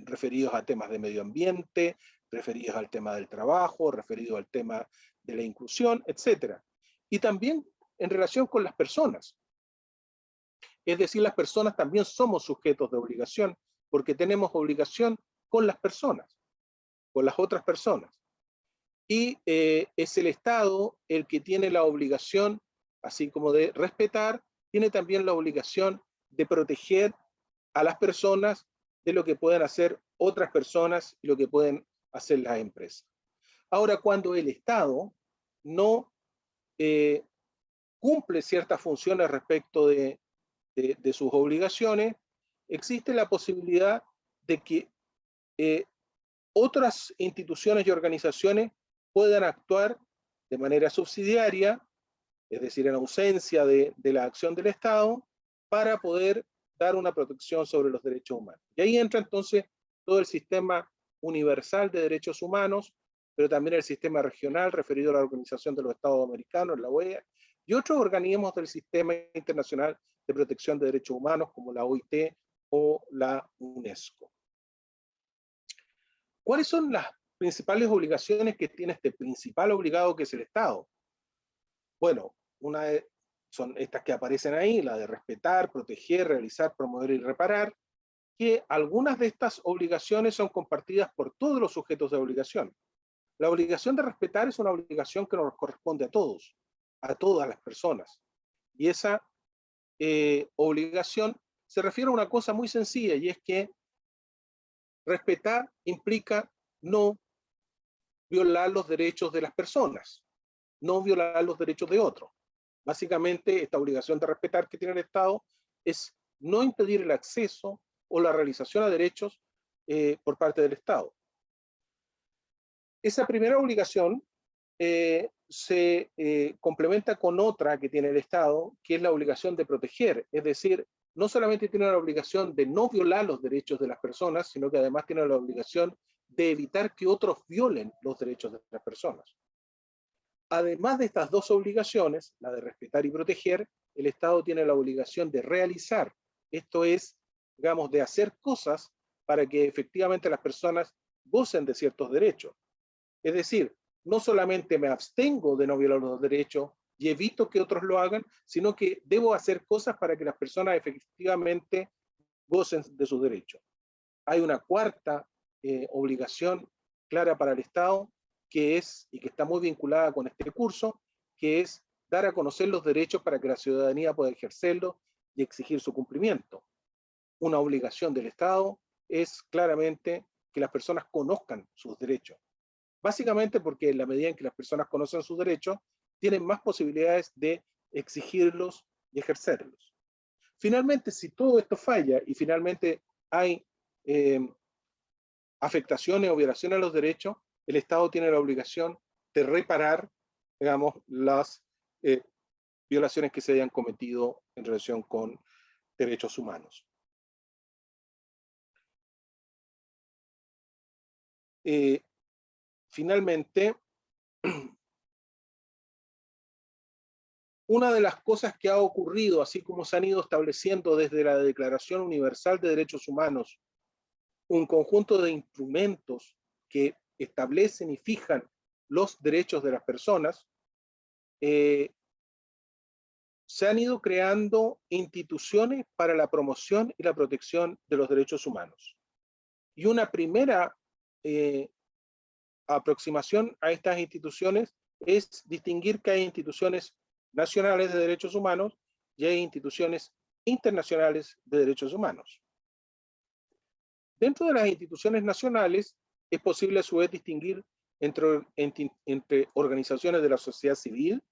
referidos a temas de medio ambiente, referidos al tema del trabajo, referidos al tema de la inclusión, etc. Y también en relación con las personas. Es decir, las personas también somos sujetos de obligación porque tenemos obligación con las personas, con las otras personas. Y es el Estado el que tiene la obligación, así como de respetar, tiene también la obligación de proteger a las personas de lo que pueden hacer otras personas y lo que pueden hacer las empresas. Ahora, cuando el Estado no cumple ciertas funciones respecto de sus obligaciones, existe la posibilidad de que otras instituciones y organizaciones puedan actuar de manera subsidiaria es decir, en ausencia de la acción del Estado, para poder dar una protección sobre los derechos humanos. Y ahí entra entonces todo el sistema universal de derechos humanos, pero también el sistema regional referido a la Organización de los Estados Americanos, la OEA, y otros organismos del sistema internacional de protección de derechos humanos, como la OIT o la UNESCO. ¿Cuáles son las principales obligaciones que tiene este principal obligado, que es el Estado? Bueno, son estas que aparecen ahí, la de respetar, proteger, realizar, promover y reparar, que algunas de estas obligaciones son compartidas por todos los sujetos de obligación. La obligación de respetar es una obligación que nos corresponde a todos, a todas las personas. Y esa obligación se refiere a una cosa muy sencilla, y es que respetar implica no violar los derechos de las personas, no violar los derechos de otros. Básicamente, esta obligación de respetar que tiene el Estado es no impedir el acceso o la realización a derechos por parte del Estado. Esa primera obligación se complementa con otra que tiene el Estado, que es la obligación de proteger. Es decir, no solamente tiene la obligación de no violar los derechos de las personas, sino que además tiene la obligación de evitar que otros violen los derechos de las personas. Además de estas dos obligaciones, la de respetar y proteger, el Estado tiene la obligación de realizar. Esto es, digamos, de hacer cosas para que efectivamente las personas gocen de ciertos derechos. Es decir, no solamente me abstengo de no violar los derechos y evito que otros lo hagan, sino que debo hacer cosas para que las personas efectivamente gocen de sus derechos. Hay una cuarta obligación clara para el Estado, que es, y que está muy vinculada con este curso, que es dar a conocer los derechos para que la ciudadanía pueda ejercerlos y exigir su cumplimiento. Una obligación del Estado es claramente que las personas conozcan sus derechos. Básicamente porque en la medida en que las personas conocen sus derechos, tienen más posibilidades de exigirlos y ejercerlos. Finalmente, si todo esto falla y finalmente hay afectaciones o violaciones a los derechos, el Estado tiene la obligación de reparar, digamos, las violaciones que se hayan cometido en relación con derechos humanos. Finalmente, una de las cosas que ha ocurrido, así como se han ido estableciendo desde la Declaración Universal de Derechos Humanos, un conjunto de instrumentos que establecen y fijan los derechos de las personas, se han ido creando instituciones para la promoción y la protección de los derechos humanos. Y una primera aproximación a estas instituciones es distinguir que hay instituciones nacionales de derechos humanos y hay instituciones internacionales de derechos humanos. Dentro de las instituciones nacionales es posible a su vez distinguir entre organizaciones de la sociedad civil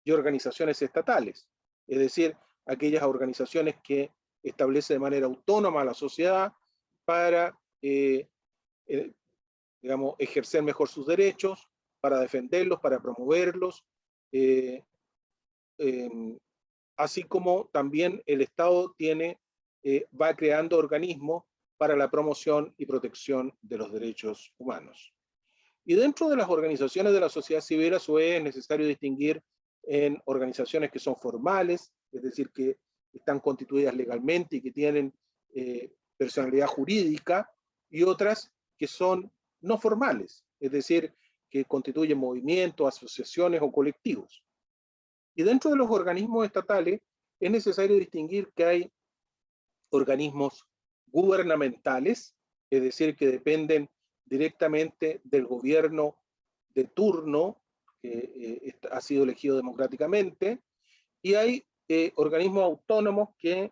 y organizaciones estatales, es decir, aquellas organizaciones que establecen de manera autónoma a la sociedad para digamos, ejercer mejor sus derechos, para defenderlos, para promoverlos, así como también el Estado va creando organismos para la promoción y protección de los derechos humanos. Y dentro de las organizaciones de la sociedad civil, a su vez, es necesario distinguir en organizaciones que son formales, es decir, que están constituidas legalmente y que tienen personalidad jurídica, y otras que son no formales, es decir, que constituyen movimientos, asociaciones o colectivos. Y dentro de los organismos estatales es necesario distinguir que hay organismos gubernamentales, es decir, que dependen directamente del gobierno de turno, que ha sido elegido democráticamente, y hay organismos autónomos que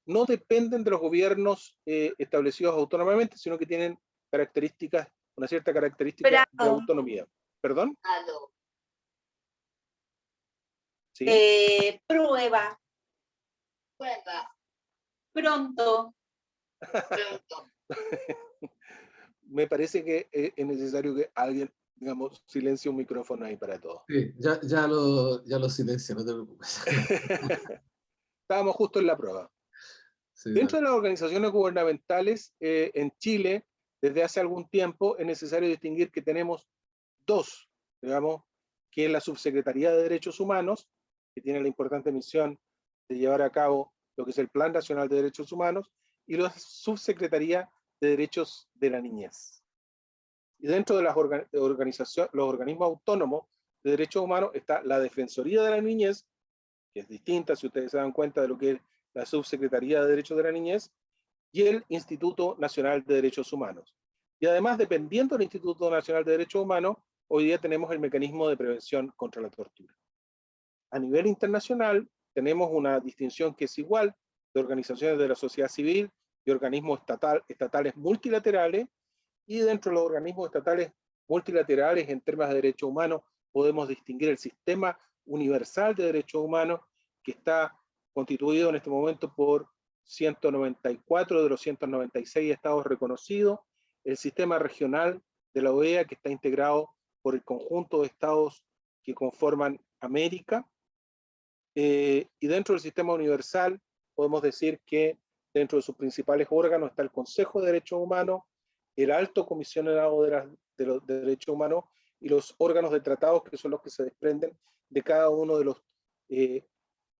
no dependen de los gobiernos establecidos autónomamente, sino que tienen características, una cierta característica de autonomía. ¿Perdón? ¿Sí? Prueba. Pronto. Me parece que es necesario que alguien digamos, silencio un micrófono ahí para todos. Sí, ya lo silencio, no te preocupes. Estábamos justo en la prueba. Sí, Dentro de las organizaciones gubernamentales en Chile, desde hace algún tiempo, es necesario distinguir que tenemos dos, digamos, que es la Subsecretaría de Derechos Humanos, que tiene la importante misión de llevar a cabo lo que es el Plan Nacional de Derechos Humanos, y la Subsecretaría de Derechos de la Niñez. Y dentro de las organizaciones, los organismos autónomos de derechos humanos está la Defensoría de la Niñez, que es distinta, si ustedes se dan cuenta de lo que es la Subsecretaría de Derechos de la Niñez, y el Instituto Nacional de Derechos Humanos. Y además, dependiendo del Instituto Nacional de Derechos Humanos, hoy día tenemos el mecanismo de prevención contra la tortura. A nivel internacional, tenemos una distinción que es igual de organizaciones de la sociedad civil y organismos estatales multilaterales, y dentro de los organismos estatales multilaterales en temas de derechos humanos podemos distinguir el Sistema Universal de Derechos Humanos, que está constituido en este momento por 194 de los 196 estados reconocidos, el Sistema Regional de la OEA, que está integrado por el conjunto de estados que conforman América, y dentro del Sistema Universal podemos decir que dentro de sus principales órganos está el Consejo de Derechos Humanos, el Alto Comisionado de los Derechos Humanos y los órganos de tratados, que son los que se desprenden de cada uno de los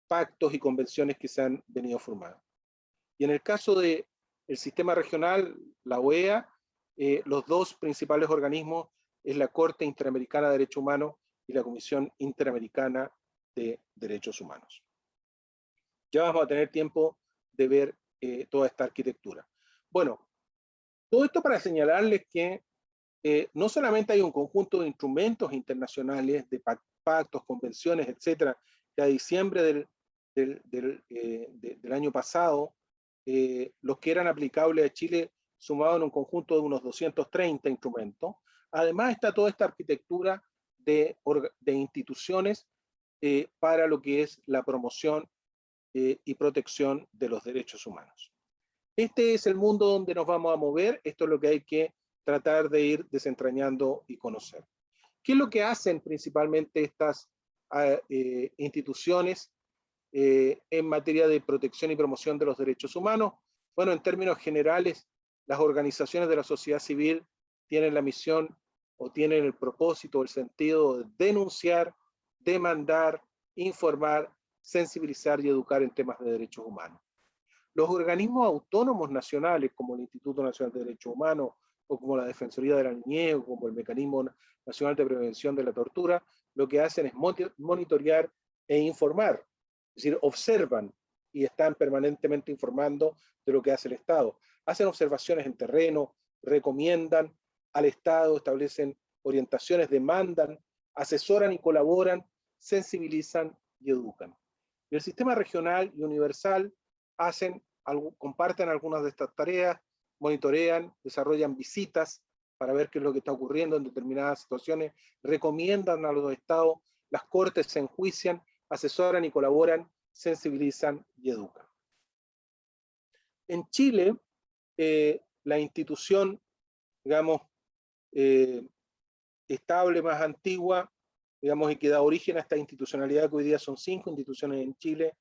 pactos y convenciones que se han venido formando. Y en el caso del sistema regional, la OEA, los dos principales organismos es la Corte Interamericana de Derechos Humanos y la Comisión Interamericana de Derechos Humanos. Ya vamos a tener tiempo de ver toda esta arquitectura. Bueno, todo esto para señalarles que no solamente hay un conjunto de instrumentos internacionales, de pactos, convenciones, etcétera, que a diciembre del año pasado, los que eran aplicables a Chile sumaban un conjunto de unos 230 instrumentos. Además está toda esta arquitectura de instituciones para lo que es la promoción y protección de los derechos humanos. Este es el mundo donde nos vamos a mover, esto es lo que hay que tratar de ir desentrañando y conocer. ¿Qué es lo que hacen principalmente estas instituciones en materia de protección y promoción de los derechos humanos? Bueno, en términos generales, las organizaciones de la sociedad civil tienen la misión o tienen el propósito, el sentido de denunciar, demandar, informar, sensibilizar y educar en temas de derechos humanos. Los organismos autónomos nacionales, como el Instituto Nacional de Derechos Humanos, o como la Defensoría de la Niñez, o como el Mecanismo Nacional de Prevención de la Tortura, lo que hacen es monitorear e informar, es decir, observan y están permanentemente informando de lo que hace el Estado. Hacen observaciones en terreno, recomiendan al Estado, establecen orientaciones, demandan, asesoran y colaboran, sensibilizan y educan. Y el sistema regional y universal comparten algunas de estas tareas, monitorean, desarrollan visitas para ver qué es lo que está ocurriendo en determinadas situaciones, recomiendan a los estados, las cortes se enjuician, asesoran y colaboran, sensibilizan y educan. En Chile, la institución, digamos, estable, más antigua, digamos, y que da origen a esta institucionalidad que hoy día son 5 instituciones en Chile,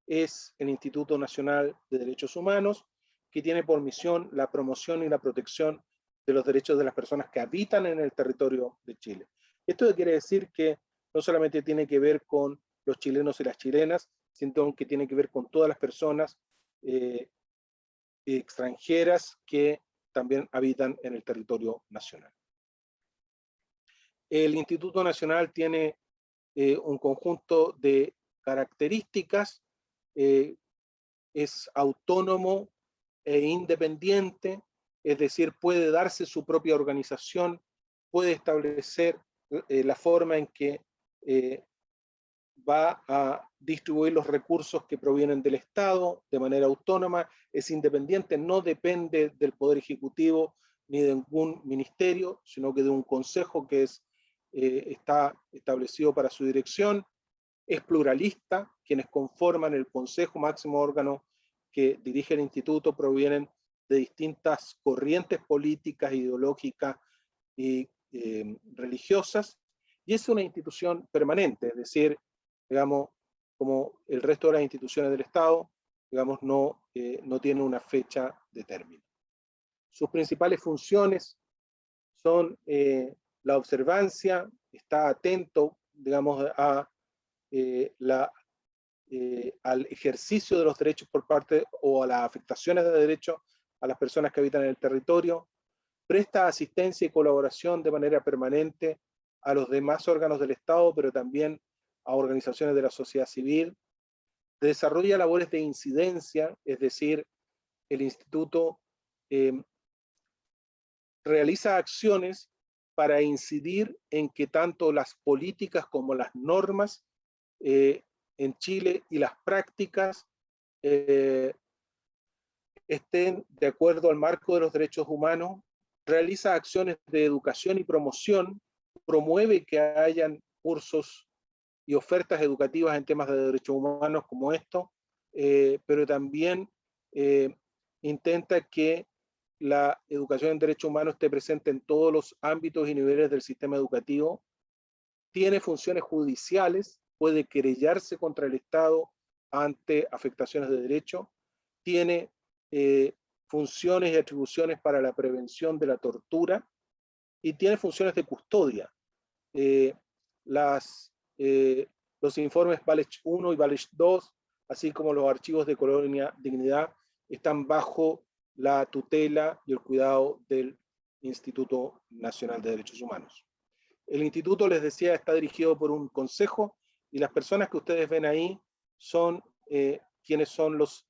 es el Instituto Nacional de Derechos Humanos, que tiene por misión la promoción y la protección de los derechos de las personas que habitan en el territorio de Chile. Esto quiere decir que no solamente tiene que ver con los chilenos y las chilenas, sino que tiene que ver con todas las personas extranjeras que también habitan en el territorio nacional. El Instituto Nacional tiene un conjunto de características, es autónomo e independiente, es decir, puede darse su propia organización, puede establecer la forma en que va a distribuir los recursos que provienen del Estado de manera autónoma, es independiente, no depende del Poder Ejecutivo ni de ningún ministerio, sino que de un consejo que está establecido para su dirección, es pluralista, quienes conforman el consejo, máximo órgano que dirige el instituto, provienen de distintas corrientes políticas, ideológicas y religiosas, y es una institución permanente, es decir, digamos, como el resto de las instituciones del Estado, digamos, no tiene una fecha de término. Sus principales funciones son la observancia, está atento, digamos, al ejercicio de los derechos por parte, o a las afectaciones de derechos a las personas que habitan en el territorio, presta asistencia y colaboración de manera permanente a los demás órganos del Estado, pero también a organizaciones de la sociedad civil, desarrolla labores de incidencia, es decir, el instituto realiza acciones para incidir en que tanto las políticas como las normas en Chile y las prácticas estén de acuerdo al marco de los derechos humanos, realiza acciones de educación y promoción, promueve que hayan cursos y ofertas educativas en temas de derechos humanos como esto, pero también intenta que la educación en derechos humanos esté presente en todos los ámbitos y niveles del sistema educativo, tiene funciones judiciales, puede querellarse contra el Estado ante afectaciones de derecho, tiene funciones y atribuciones para la prevención de la tortura, y tiene funciones de custodia. Los informes Valech 1 y Valech 2, así como los archivos de Colonia Dignidad, están bajo la tutela y el cuidado del Instituto Nacional de Derechos Humanos. El instituto, les decía, está dirigido por un consejo, y las personas que ustedes ven ahí son quienes son los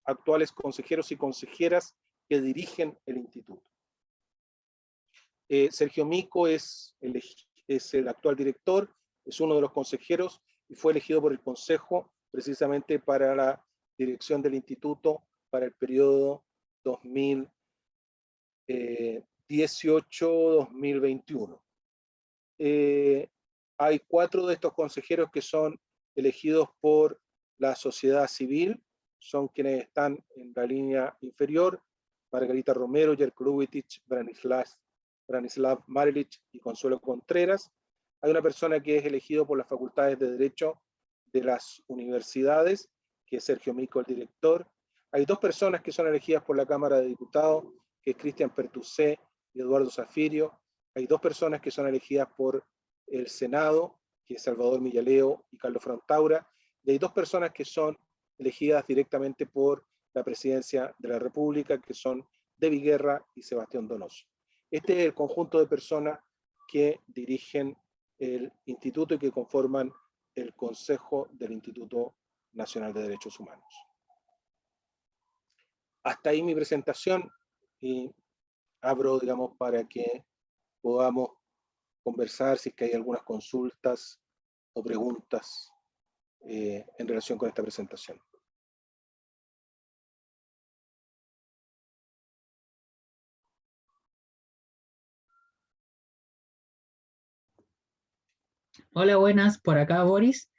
actuales consejeros y consejeras que dirigen el instituto. Sergio Mico es el actual director, es uno de los consejeros y fue elegido por el Consejo precisamente para la dirección del instituto para el periodo 2018-2021. Hay 4 de estos consejeros que son elegidos por la sociedad civil, son quienes están en la línea inferior: Margarita Romero, Jerko Lubitich, Branislav Marilich y Consuelo Contreras. Hay una persona que es elegido por las facultades de Derecho de las universidades, que es Sergio Mico, el director. Hay 2 personas que son elegidas por la Cámara de Diputados, que es Cristian Pertusé y Eduardo Zafirio. Hay 2 personas que son elegidas por el Senado, que es Salvador Millaleo y Carlos Frontaura. Y hay 2 personas que son elegidas directamente por la Presidencia de la República, que son Debbie Guerra y Sebastián Donoso. Este es el conjunto de personas que dirigen el instituto y que conforman el Consejo del Instituto Nacional de Derechos Humanos. Hasta ahí mi presentación, y abro, digamos, para que podamos conversar si es que hay algunas consultas o preguntas en relación con esta presentación. Hola, buenas, por acá Boris.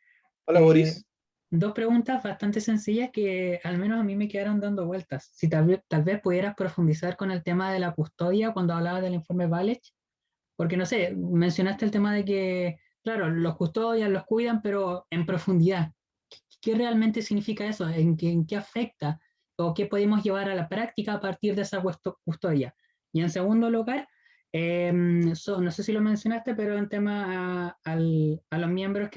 Hola, Boris. 2 preguntas bastante sencillas que al menos a mí me quedaron dando vueltas. Si tal vez pudieras profundizar con el tema de la custodia cuando hablabas del informe Valech, porque no sé, mencionaste el tema de que, claro, los custodian, los cuidan, pero en profundidad. ¿Qué realmente significa eso? ¿En qué afecta? ¿O qué podemos llevar a la práctica a partir de esa custodia? Y en segundo lugar, no sé si lo mencionaste, pero en tema a los miembros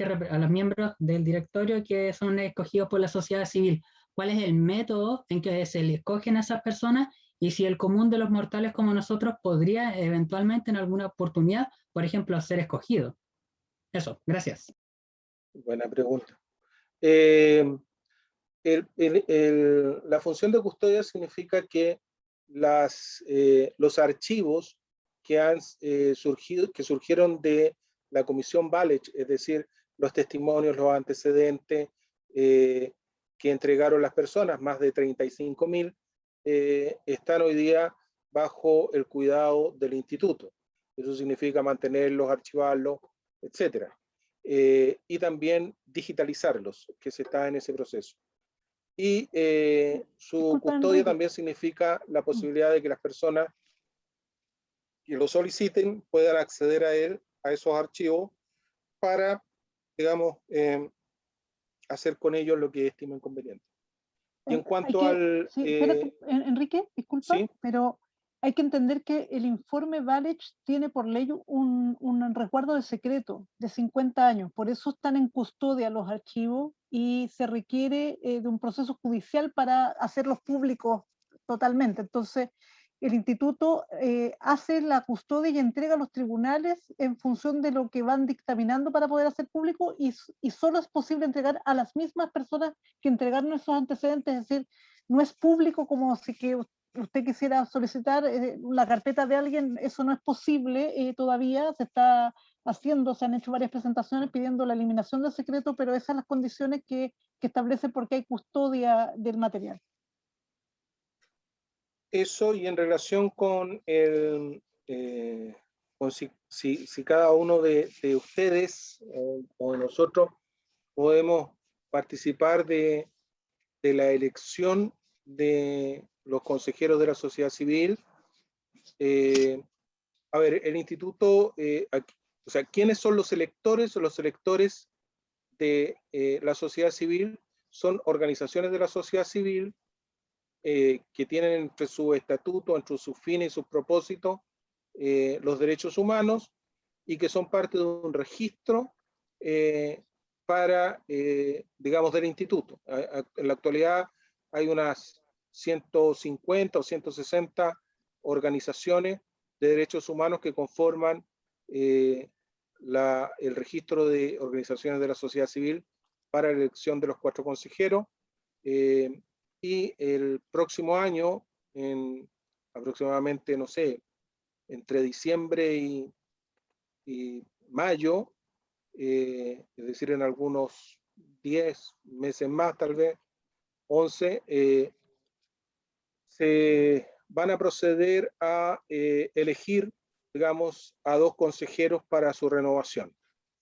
del directorio que son escogidos por la sociedad civil, ¿cuál es el método en que se le escogen a esas personas? Y si el común de los mortales como nosotros podría eventualmente en alguna oportunidad, por ejemplo, ser escogido. Eso, gracias. Buena pregunta. La función de custodia significa que los archivos que surgieron de la Comisión Valech, es decir, los testimonios, los antecedentes que entregaron las personas, más de 35.000, están hoy día bajo el cuidado del instituto. Eso significa mantenerlos, archivarlos, etc. Y también digitalizarlos, que se está en ese proceso. Y su custodia también significa la posibilidad de que las personas que lo soliciten puedan acceder a esos archivos para, digamos, hacer con ellos lo que estimen conveniente. Y en cuanto al... Sí, espérate, Enrique, disculpa, ¿sí? pero hay que entender que el informe Valech tiene por ley un resguardo de secreto de 50 años, por eso están en custodia los archivos y se requiere de un proceso judicial para hacerlos públicos totalmente. Entonces, el instituto hace la custodia y entrega a los tribunales en función de lo que van dictaminando para poder hacer público y solo es posible entregar a las mismas personas que entregaron esos antecedentes, es decir, no es público como si que usted quisiera solicitar la carpeta de alguien, eso no es posible todavía, se está haciendo, se han hecho varias presentaciones pidiendo la eliminación del secreto, pero esas son las condiciones que establecen por qué hay custodia del material. Eso, y en relación con con si cada uno de ustedes o de nosotros podemos participar de la elección de los consejeros de la sociedad civil. A ver, el instituto, o sea, ¿quiénes son los electores? Los electores de la sociedad civil son organizaciones de la sociedad civil que tienen entre su estatuto, entre sus fines y sus propósitos, los derechos humanos, y que son parte de un registro para, digamos, del instituto. En la actualidad hay unas 150 o 160 organizaciones de derechos humanos que conforman el registro de organizaciones de la sociedad civil para la elección de los 4 consejeros. Y el próximo año, en aproximadamente, no sé, entre diciembre y mayo, es decir, en algunos 10 meses más, tal vez 11, se van a proceder a elegir, digamos, a 2 consejeros para su renovación.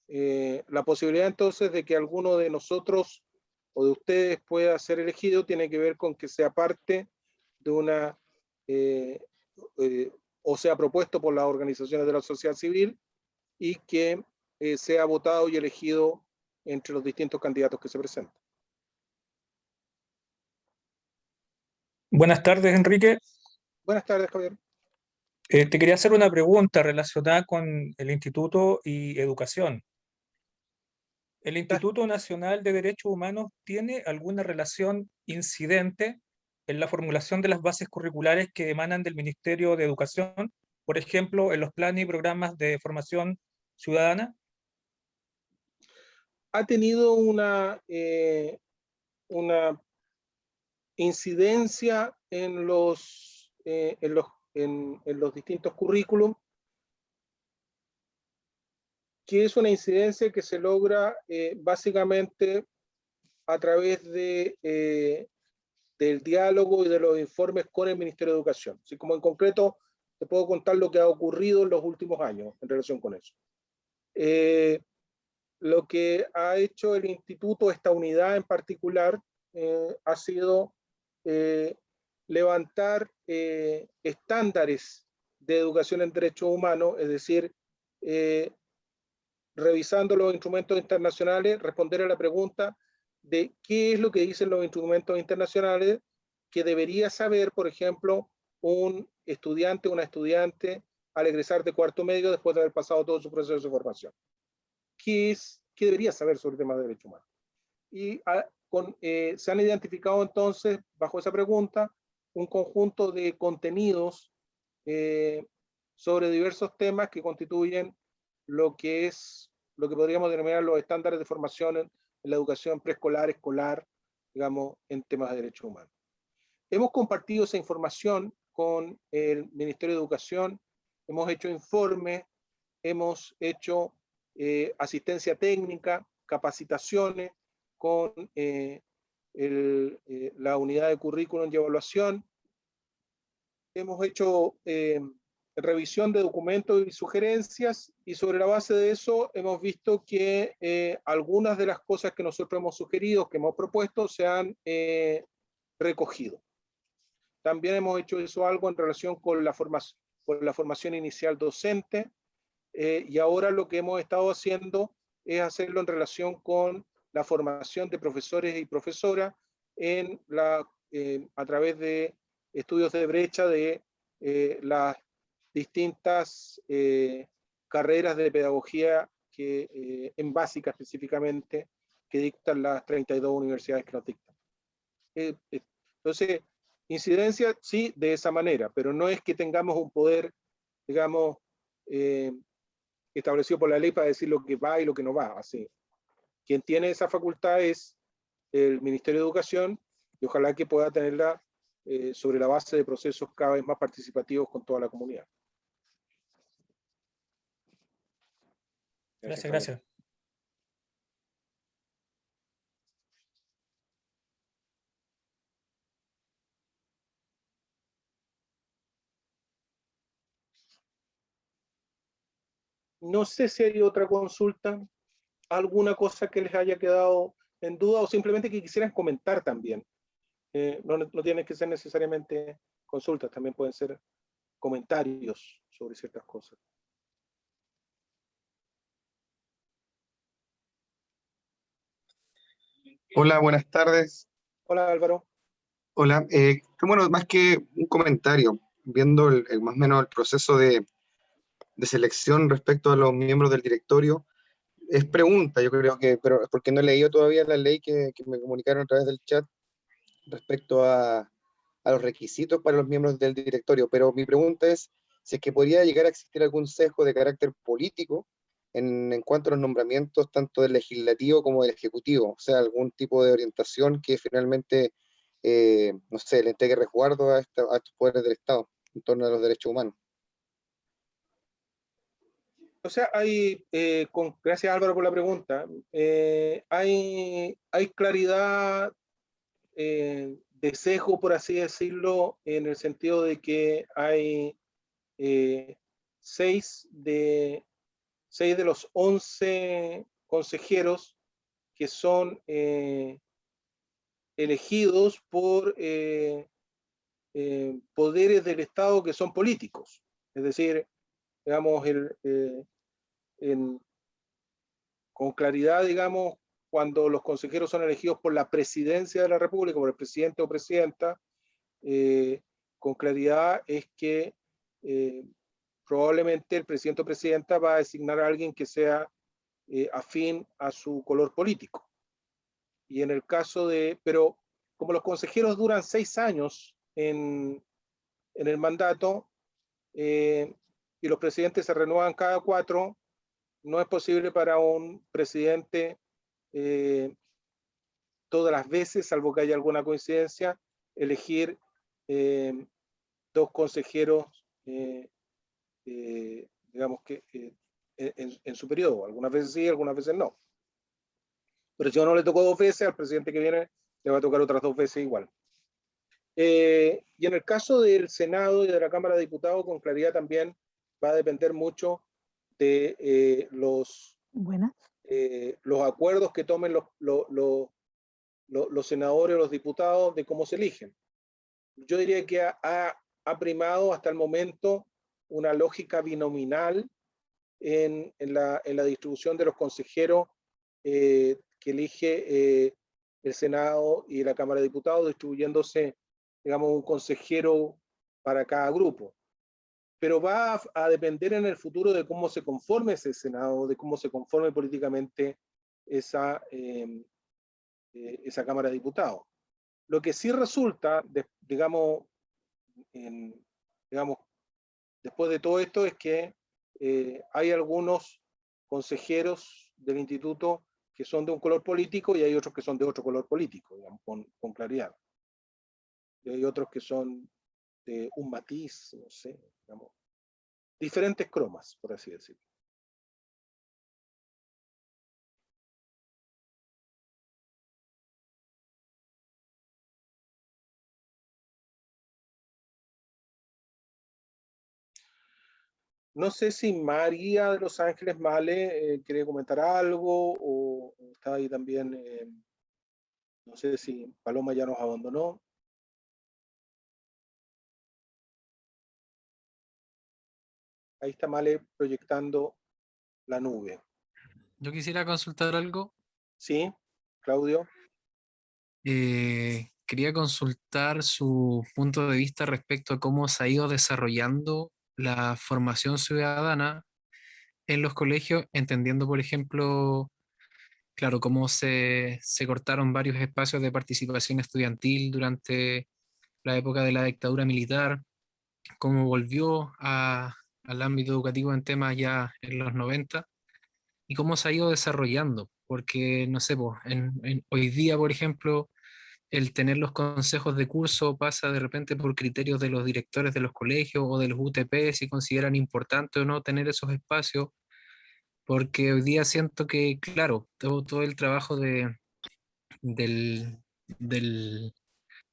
La posibilidad entonces de que alguno de nosotros o de ustedes pueda ser elegido tiene que ver con que sea parte de una, o sea propuesto por las organizaciones de la sociedad civil y que sea votado y elegido entre los distintos candidatos que se presentan. Buenas tardes, Enrique. Buenas tardes, Javier. Te quería hacer una pregunta relacionada con el Instituto y Educación. ¿El Instituto Nacional de Derechos Humanos tiene alguna relación incidente en la formulación de las bases curriculares que emanan del Ministerio de Educación, por ejemplo, en los planes y programas de formación ciudadana? Ha tenido una incidencia en los distintos currículum, que es una incidencia que se logra básicamente a través del diálogo y de los informes con el Ministerio de Educación. Así como en concreto te puedo contar lo que ha ocurrido en los últimos años en relación con eso. Lo que ha hecho el instituto, esta unidad en particular, ha sido levantar estándares de educación en derechos humanos, es decir, revisando los instrumentos internacionales, responder a la pregunta de qué es lo que dicen los instrumentos internacionales que debería saber, por ejemplo, un estudiante, una estudiante al egresar de 4º medio después de haber pasado todo su proceso de formación. ¿Qué debería saber sobre temas de derechos humanos? Y se han identificado entonces, bajo esa pregunta, un conjunto de contenidos sobre diversos temas que constituyen lo que podríamos denominar los estándares de formación en la educación preescolar, escolar, digamos, en temas de derechos humanos. Hemos compartido esa información con el Ministerio de Educación, hemos hecho informes, hemos hecho asistencia técnica, capacitaciones con la unidad de currículum y evaluación, hemos hecho revisión de documentos y sugerencias, y sobre la base de eso hemos visto que algunas de las cosas que nosotros hemos sugerido, que hemos propuesto, se han recogido. También hemos hecho algo en relación con la por la formación inicial docente, y ahora lo que hemos estado haciendo es hacerlo en relación con la formación de profesores y profesoras a través de estudios de brecha de las distintas carreras de pedagogía en básica específicamente, que dictan las 32 universidades que nos dictan. Entonces, incidencia sí, de esa manera, pero no es que tengamos un poder, digamos, establecido por la ley para decir lo que va y lo que no va. Así. Quien tiene esa facultad es el Ministerio de Educación, y ojalá que pueda tenerla sobre la base de procesos cada vez más participativos con toda la comunidad. Gracias. No sé si hay otra consulta, alguna cosa que les haya quedado en duda o simplemente que quisieran comentar también. No tienen que ser necesariamente consultas, también pueden ser comentarios sobre ciertas cosas. Hola, buenas tardes. Hola, Álvaro. Hola, bueno, más que un comentario, viendo más o menos el proceso de selección respecto a los miembros del directorio, es pregunta, yo creo que, pero porque no he leído todavía la ley que me comunicaron a través del chat respecto a los requisitos para los miembros del directorio, pero mi pregunta es si es que podría llegar a existir algún sesgo de carácter político en cuanto a los nombramientos tanto del legislativo como del ejecutivo, o sea, algún tipo de orientación que finalmente, no sé, le entregue resguardo a estos poderes del Estado en torno a los derechos humanos. O sea, gracias Álvaro por la pregunta, hay claridad de sesgo, por así decirlo, en el sentido de que hay 6 de los 11 consejeros que son elegidos por poderes del Estado que son políticos. Es decir, digamos, con claridad, digamos, cuando los consejeros son elegidos por la presidencia de la República, por el presidente o presidenta, con claridad es que probablemente el presidente o presidenta va a designar a alguien que sea afín a su color político. Y en el caso pero como los consejeros duran 6 años en el mandato, y los presidentes se renuevan cada 4, no es posible para un presidente todas las veces, salvo que haya alguna coincidencia, elegir 2 consejeros, digamos que en su periodo. Algunas veces sí, algunas veces no. Pero si a uno le tocó 2 veces, al presidente que viene le va a tocar otras 2 veces igual. Y en el caso del Senado y de la Cámara de Diputados, con claridad también va a depender mucho de los acuerdos que tomen los senadores o los diputados de cómo se eligen. Yo diría que ha primado hasta el momento una lógica binominal en la distribución de los consejeros que elige el Senado y la Cámara de Diputados, distribuyéndose, digamos, un consejero para cada grupo. Pero va a depender en el futuro de cómo se conforme ese Senado, de cómo se conforme políticamente esa Cámara de Diputados. Lo que sí resulta, digamos, después de todo esto, es que hay algunos consejeros del instituto que son de un color político y hay otros que son de otro color político, digamos, con claridad. Y hay otros que son de un matiz, no sé, digamos, diferentes cromas, por así decirlo. No sé si María de Los Ángeles Male quiere comentar algo, o está ahí también, no sé si Paloma ya nos abandonó. Ahí está Male proyectando la nube. Yo quisiera consultar algo. Sí, Claudio. Quería consultar su punto de vista respecto a cómo se ha ido desarrollando la formación ciudadana en los colegios, entendiendo, por ejemplo, claro, cómo se cortaron varios espacios de participación estudiantil durante la época de la dictadura militar, cómo volvió al ámbito educativo en temas ya en los 90 y cómo se ha ido desarrollando, porque no sé, pues, hoy día, por ejemplo, el tener los consejos de curso pasa de repente por criterios de los directores de los colegios o de los UTP, si consideran importante o no tener esos espacios, porque hoy día siento que, claro, todo el trabajo del, del, del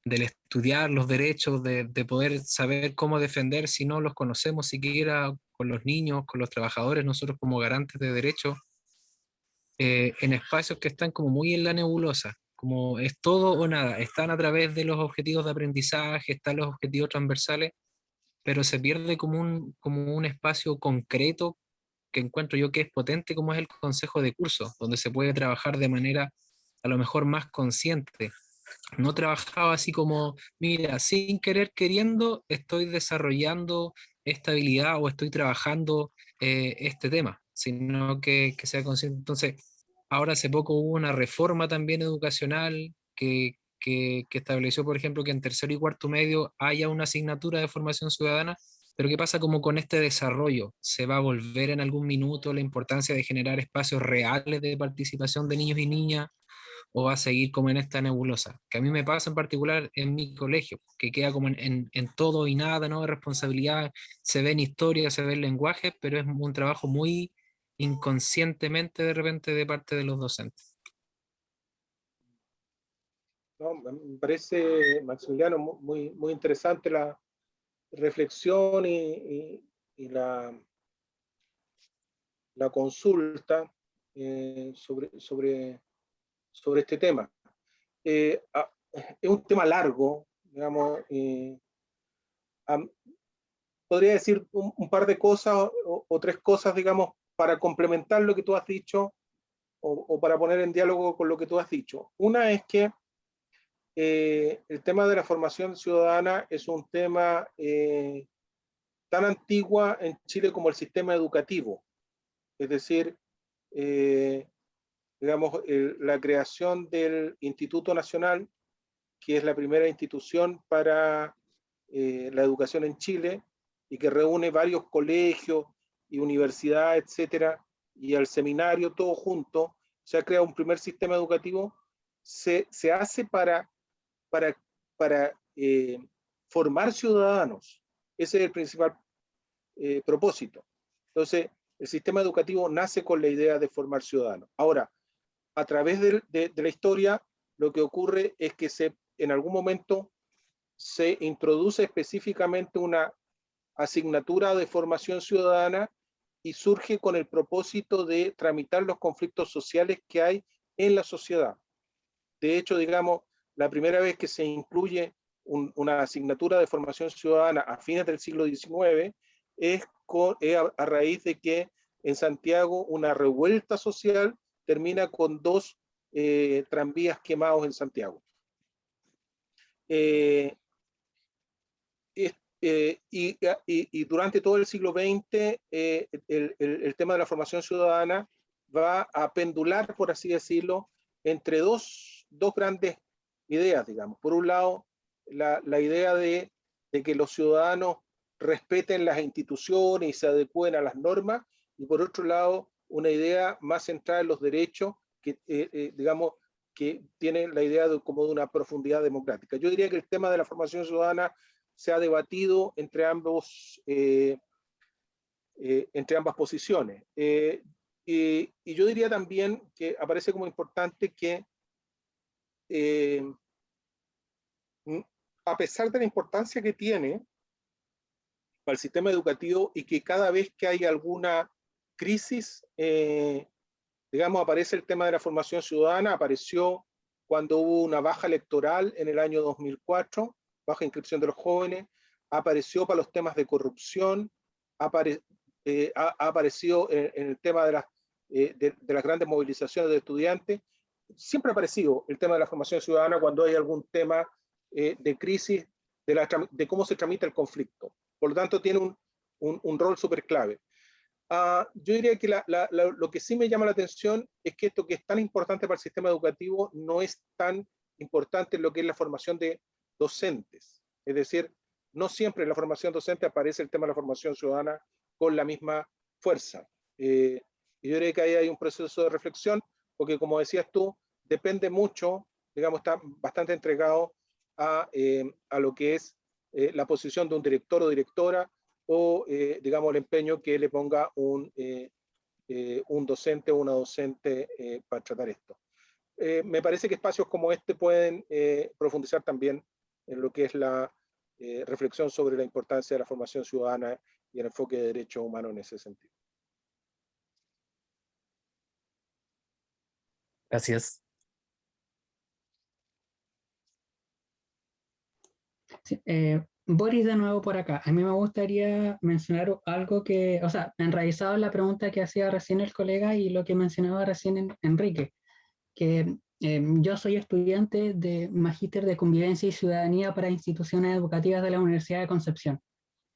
estudiar los derechos, de poder saber cómo defender, si no los conocemos siquiera con los niños, con los trabajadores, nosotros como garantes de derechos, en espacios que están como muy en la nebulosa, como es todo o nada, están a través de los objetivos de aprendizaje, están los objetivos transversales, pero se pierde como un espacio concreto que encuentro yo que es potente, como es el consejo de curso, donde se puede trabajar de manera a lo mejor más consciente. No trabajaba así como, mira, sin querer queriendo, estoy desarrollando esta habilidad o estoy trabajando este tema, sino que sea consciente. Entonces, ahora hace poco hubo una reforma también educacional que estableció, por ejemplo, que en tercero y cuarto medio haya una asignatura de formación ciudadana, pero ¿qué pasa como con este desarrollo? ¿Se va a volver en algún minuto la importancia de generar espacios reales de participación de niños y niñas? ¿O va a seguir como en esta nebulosa? Que a mí me pasa en particular en mi colegio, que queda como en todo y nada, ¿no? De responsabilidad, se ven historias, se ven lenguajes, pero es un trabajo muy inconscientemente de repente de parte de los docentes. No, me parece, Maximiliano, muy interesante la reflexión y la consulta sobre este tema. Es un tema largo, digamos. Podría decir un par de cosas o tres cosas, digamos, para complementar lo que tú has dicho o para poner en diálogo con lo que tú has dicho. Una es que el tema de la formación ciudadana es un tema tan antigua en Chile como el sistema educativo. Es decir, digamos, la creación del Instituto Nacional, que es la primera institución para la educación en Chile y que reúne varios colegios y universidades, etcétera, y al seminario todo junto, se ha creado un primer sistema educativo, se hace para formar ciudadanos. Ese es el principal propósito. Entonces, el sistema educativo nace con la idea de formar ciudadanos. Ahora, a través de la historia, lo que ocurre es que en algún momento se introduce específicamente una asignatura de formación ciudadana y surge con el propósito de tramitar los conflictos sociales que hay en la sociedad. De hecho, digamos, la primera vez que se incluye una asignatura de formación ciudadana a fines del siglo XIX es a raíz de que en Santiago una revuelta social termina con 2 tranvías quemados en Santiago. Y durante todo el siglo XX el tema de la formación ciudadana va a pendular, por así decirlo, entre dos grandes ideas, digamos. Por un lado, la idea de que los ciudadanos respeten las instituciones y se adecúen a las normas, y por otro lado, una idea más centrada en los derechos, que digamos, que tiene la idea como de una profundidad democrática. Yo diría que el tema de la formación ciudadana se ha debatido entre ambas posiciones. Y yo diría también que aparece como importante que a pesar de la importancia que tiene para el sistema educativo y que cada vez que hay alguna crisis, digamos, aparece el tema de la formación ciudadana, apareció cuando hubo una baja electoral en el año 2004, baja inscripción de los jóvenes, apareció para los temas de corrupción, ha aparecido en el tema de las grandes movilizaciones de estudiantes. Siempre ha aparecido el tema de la formación ciudadana cuando hay algún tema de crisis, de cómo se tramita el conflicto. Por lo tanto, tiene un rol súper clave. Yo diría que lo que sí me llama la atención es que esto que es tan importante para el sistema educativo no es tan importante en lo que es la formación de docentes. Es decir, no siempre en la formación docente aparece el tema de la formación ciudadana con la misma fuerza. Y yo creo que ahí hay un proceso de reflexión, porque como decías tú, depende mucho, digamos, está bastante entregado a lo que es la posición de un director o directora, o digamos el empeño que le ponga un docente o una docente para tratar esto. Me parece que espacios como este pueden profundizar también en lo que es la reflexión sobre la importancia de la formación ciudadana y el enfoque de derechos humanos en ese sentido. Gracias. Sí, Boris de nuevo por acá. A mí me gustaría mencionar algo que, o sea, enraizado en la pregunta que hacía recién el colega y lo que mencionaba recién Enrique, que yo soy estudiante de Magíster de Convivencia y Ciudadanía para Instituciones Educativas de la Universidad de Concepción.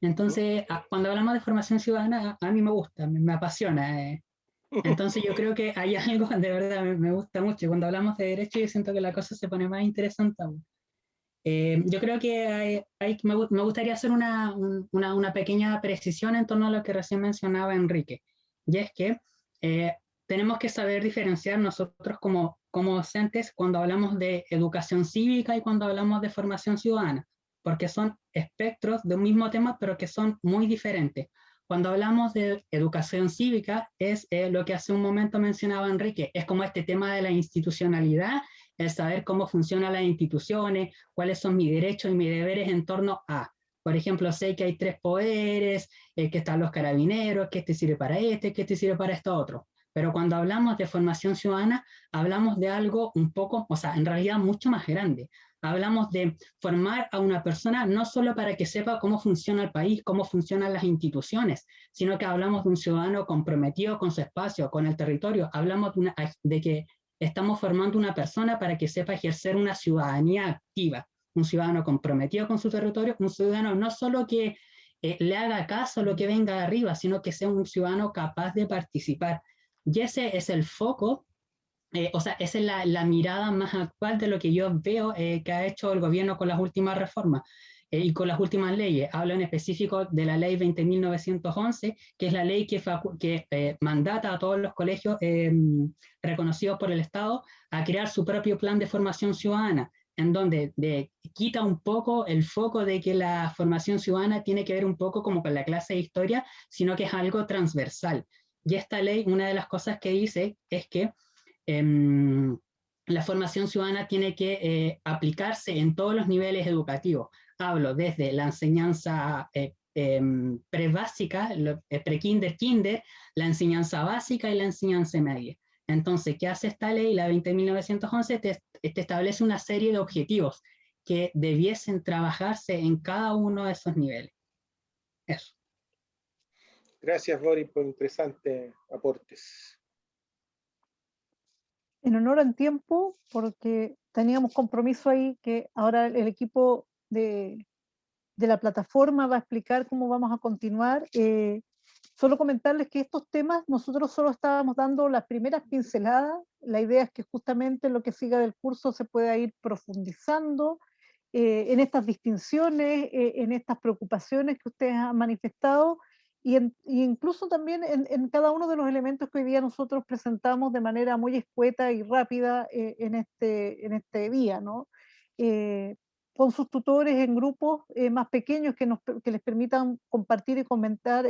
Entonces, cuando hablamos de formación ciudadana, a mí me gusta, me apasiona. Entonces yo creo que hay algo de verdad me gusta mucho. Cuando hablamos de derecho yo siento que la cosa se pone más interesante aún. Yo creo que me gustaría hacer una pequeña precisión en torno a lo que recién mencionaba Enrique, y es que tenemos que saber diferenciar nosotros como docentes cuando hablamos de educación cívica y cuando hablamos de formación ciudadana, porque son espectros de un mismo tema, pero que son muy diferentes. Cuando hablamos de educación cívica, es lo que hace un momento mencionaba Enrique, es como este tema de la institucionalidad, el saber cómo funcionan las instituciones, cuáles son mis derechos y mis deberes en torno a, por ejemplo, sé que hay 3 poderes, que están los carabineros, que este sirve para este, que este sirve para esto otro. Pero cuando hablamos de formación ciudadana, hablamos de algo un poco, o sea, en realidad mucho más grande. Hablamos de formar a una persona no solo para que sepa cómo funciona el país, cómo funcionan las instituciones, sino que hablamos de un ciudadano comprometido con su espacio, con el territorio. Hablamos de que estamos formando una persona para que sepa ejercer una ciudadanía activa, un ciudadano comprometido con su territorio, un ciudadano no solo que le haga caso a lo que venga de arriba, sino que sea un ciudadano capaz de participar. Y ese es el foco, o sea, esa es la mirada más actual de lo que yo veo que ha hecho el gobierno con las últimas reformas y con las últimas leyes. Hablo en específico de la ley 20.911, que es la ley que mandata a todos los colegios reconocidos por el Estado a crear su propio plan de formación ciudadana, en donde quita un poco el foco de que la formación ciudadana tiene que ver un poco como con la clase de historia, sino que es algo transversal. Y esta ley, una de las cosas que dice es que la formación ciudadana tiene que aplicarse en todos los niveles educativos. Hablo desde la enseñanza pre-básica, pre-kinder, kinder, la enseñanza básica y la enseñanza media. Entonces, ¿qué hace esta ley? La 20.911 te establece una serie de objetivos que debiesen trabajarse en cada uno de esos niveles. Eso. Gracias, Boris, por interesantes aportes. En honor al tiempo, porque teníamos compromiso ahí, que ahora el equipo de la plataforma va a explicar cómo vamos a continuar. Solo comentarles que estos temas nosotros solo estábamos dando las primeras pinceladas. La idea es que justamente lo que siga del curso se pueda ir profundizando en estas distinciones, en estas preocupaciones que ustedes han manifestado, y incluso también en cada uno de los elementos que hoy día nosotros presentamos de manera muy escueta y rápida en este día, ¿no? Con sus tutores en grupos más pequeños que les permitan compartir y comentar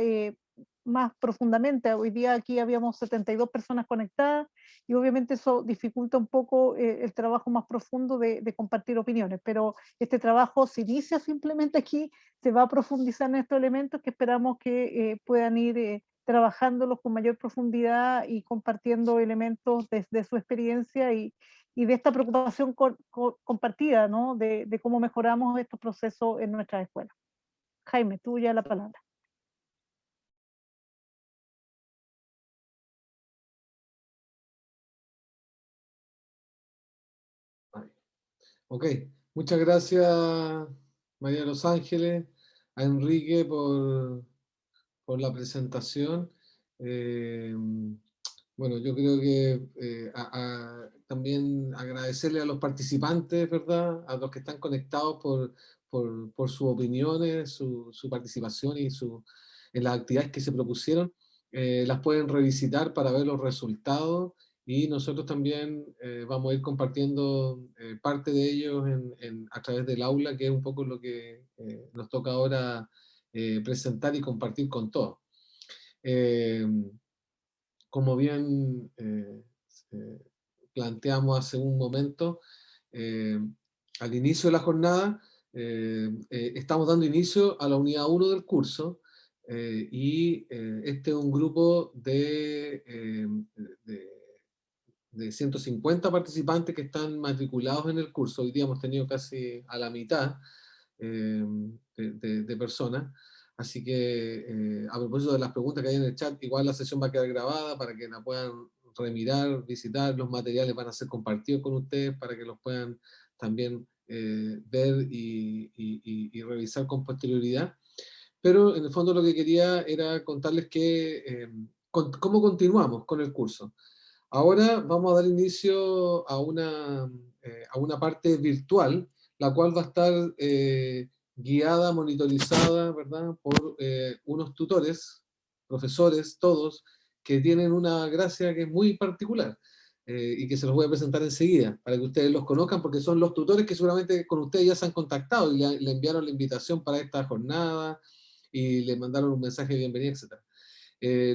más profundamente. Hoy día aquí habíamos 72 personas conectadas y obviamente eso dificulta un poco el trabajo más profundo de compartir opiniones, pero este trabajo se inicia simplemente aquí, se va a profundizar en estos elementos que esperamos que puedan ir trabajándolos con mayor profundidad y compartiendo elementos desde su experiencia y de esta preocupación compartida, ¿no? de cómo mejoramos estos procesos en nuestras escuelas. Jaime, tuya la palabra. Ok, muchas gracias María de los Ángeles, a Enrique por la presentación. Bueno, yo creo que también agradecerle a los participantes, ¿verdad? A los que están conectados por sus opiniones, su participación y en las actividades que se propusieron. Las pueden revisitar para ver los resultados y nosotros también vamos a ir compartiendo parte de ellos a través del aula, que es un poco lo que nos toca ahora presentar y compartir con todos. Como bien planteamos hace un momento, al inicio de la jornada, estamos dando inicio a la unidad 1 del curso, y este es un grupo de 150 participantes que están matriculados en el curso. Hoy día hemos tenido casi a la mitad de personas. Así que, a propósito de las preguntas que hay en el chat, igual la sesión va a quedar grabada para que la puedan remirar, visitar. Los materiales van a ser compartidos con ustedes para que los puedan también ver y revisar con posterioridad. Pero en el fondo lo que quería era contarles cómo continuamos con el curso. Ahora vamos a dar inicio a una parte virtual, la cual va a estar guiada, monitorizada, ¿verdad? Por unos tutores, profesores, todos, que tienen una gracia que es muy particular y que se los voy a presentar enseguida, para que ustedes los conozcan, porque son los tutores que seguramente con ustedes ya se han contactado y le enviaron la invitación para esta jornada y le mandaron un mensaje de bienvenida, etc.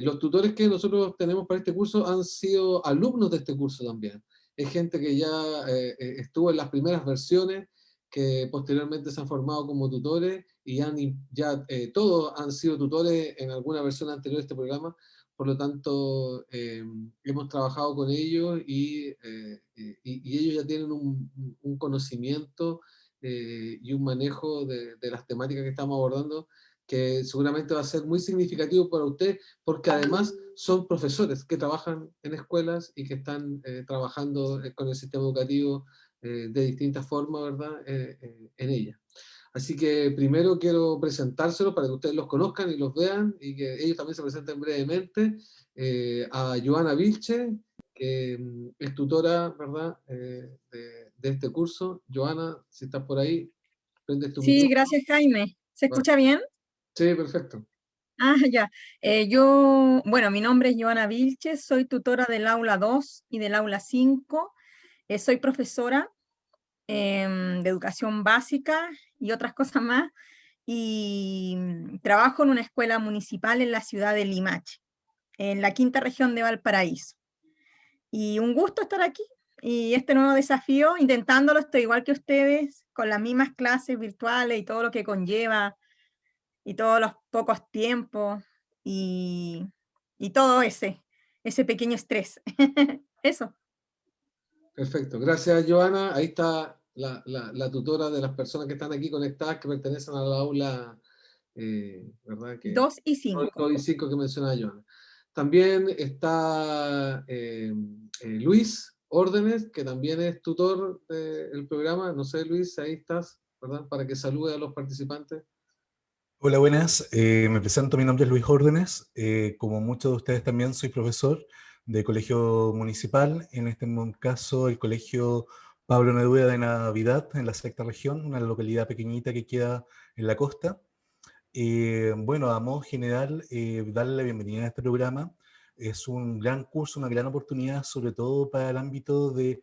Los tutores que nosotros tenemos para este curso han sido alumnos de este curso también. Es gente que ya estuvo en las primeras versiones, que posteriormente se han formado como tutores y todos han sido tutores en alguna versión anterior de este programa. Por lo tanto, hemos trabajado con ellos y ellos ya tienen un conocimiento y un manejo de las temáticas que estamos abordando, que seguramente va a ser muy significativo para usted, porque además son profesores que trabajan en escuelas y que están trabajando con el sistema educativo de distintas formas, ¿verdad?, en ella. Así que primero quiero presentárselos para que ustedes los conozcan y los vean, y que ellos también se presenten brevemente. A Joana Vilche, que es tutora, ¿verdad?, de este curso. Joana, si estás por ahí, prendes tu micrófono. Sí, gracias Jaime. ¿Se escucha bien? Sí, perfecto. Ah, ya. Bueno, mi nombre es Joana Vilches, soy tutora del aula 2 y del aula 5. Soy profesora de educación básica y otras cosas más. Y trabajo en una escuela municipal en la ciudad de Limache, en la 5ª región de Valparaíso. Y un gusto estar aquí. Y este nuevo desafío, intentándolo, estoy igual que ustedes, con las mismas clases virtuales y todo lo que conlleva, y todos los pocos tiempos, y todo ese pequeño estrés. Eso. Perfecto, gracias Joana. Ahí está la tutora de las personas que están aquí conectadas, que pertenecen a la aula, ¿verdad? 2 y 5. 2 y 5 que mencionaba Joana. También está Luis Órdenes, que también es tutor del programa. No sé, Luis, ahí estás, ¿verdad? Para que salude a los participantes. Hola, buenas. Me presento, mi nombre es Luis Órdenes. Como muchos de ustedes también soy profesor de colegio municipal, en este caso el colegio Pablo Neruda de Navidad, en la 6ª región, una localidad pequeñita que queda en la costa. Bueno, a modo general, darle la bienvenida a este programa. Es un gran curso, una gran oportunidad, sobre todo para el ámbito de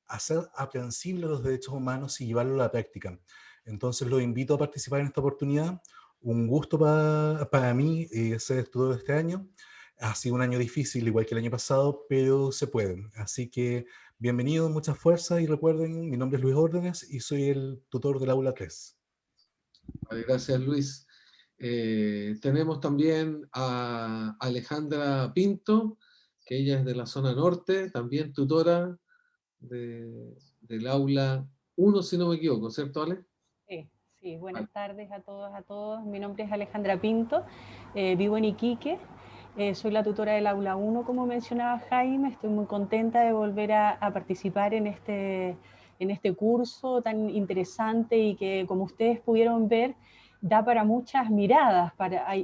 hacer aprehensibles los derechos humanos y llevarlo a la práctica. Entonces los invito a participar en esta oportunidad. Un gusto para mí ser tutor de este año. Ha sido un año difícil, igual que el año pasado, pero se puede. Así que bienvenidos, mucha fuerza, y recuerden, mi nombre es Luis Órdenes y soy el tutor del aula 3. Vale, gracias Luis. Tenemos también a Alejandra Pinto, que ella es de la zona norte, también tutora del aula 1, si no me equivoco, ¿cierto, Ale? Sí, buenas tardes a todas, a todos. Mi nombre es Alejandra Pinto, vivo en Iquique, soy la tutora del aula 1, como mencionaba Jaime. Estoy muy contenta de volver a participar en en este curso tan interesante y que, como ustedes pudieron ver, da para muchas miradas.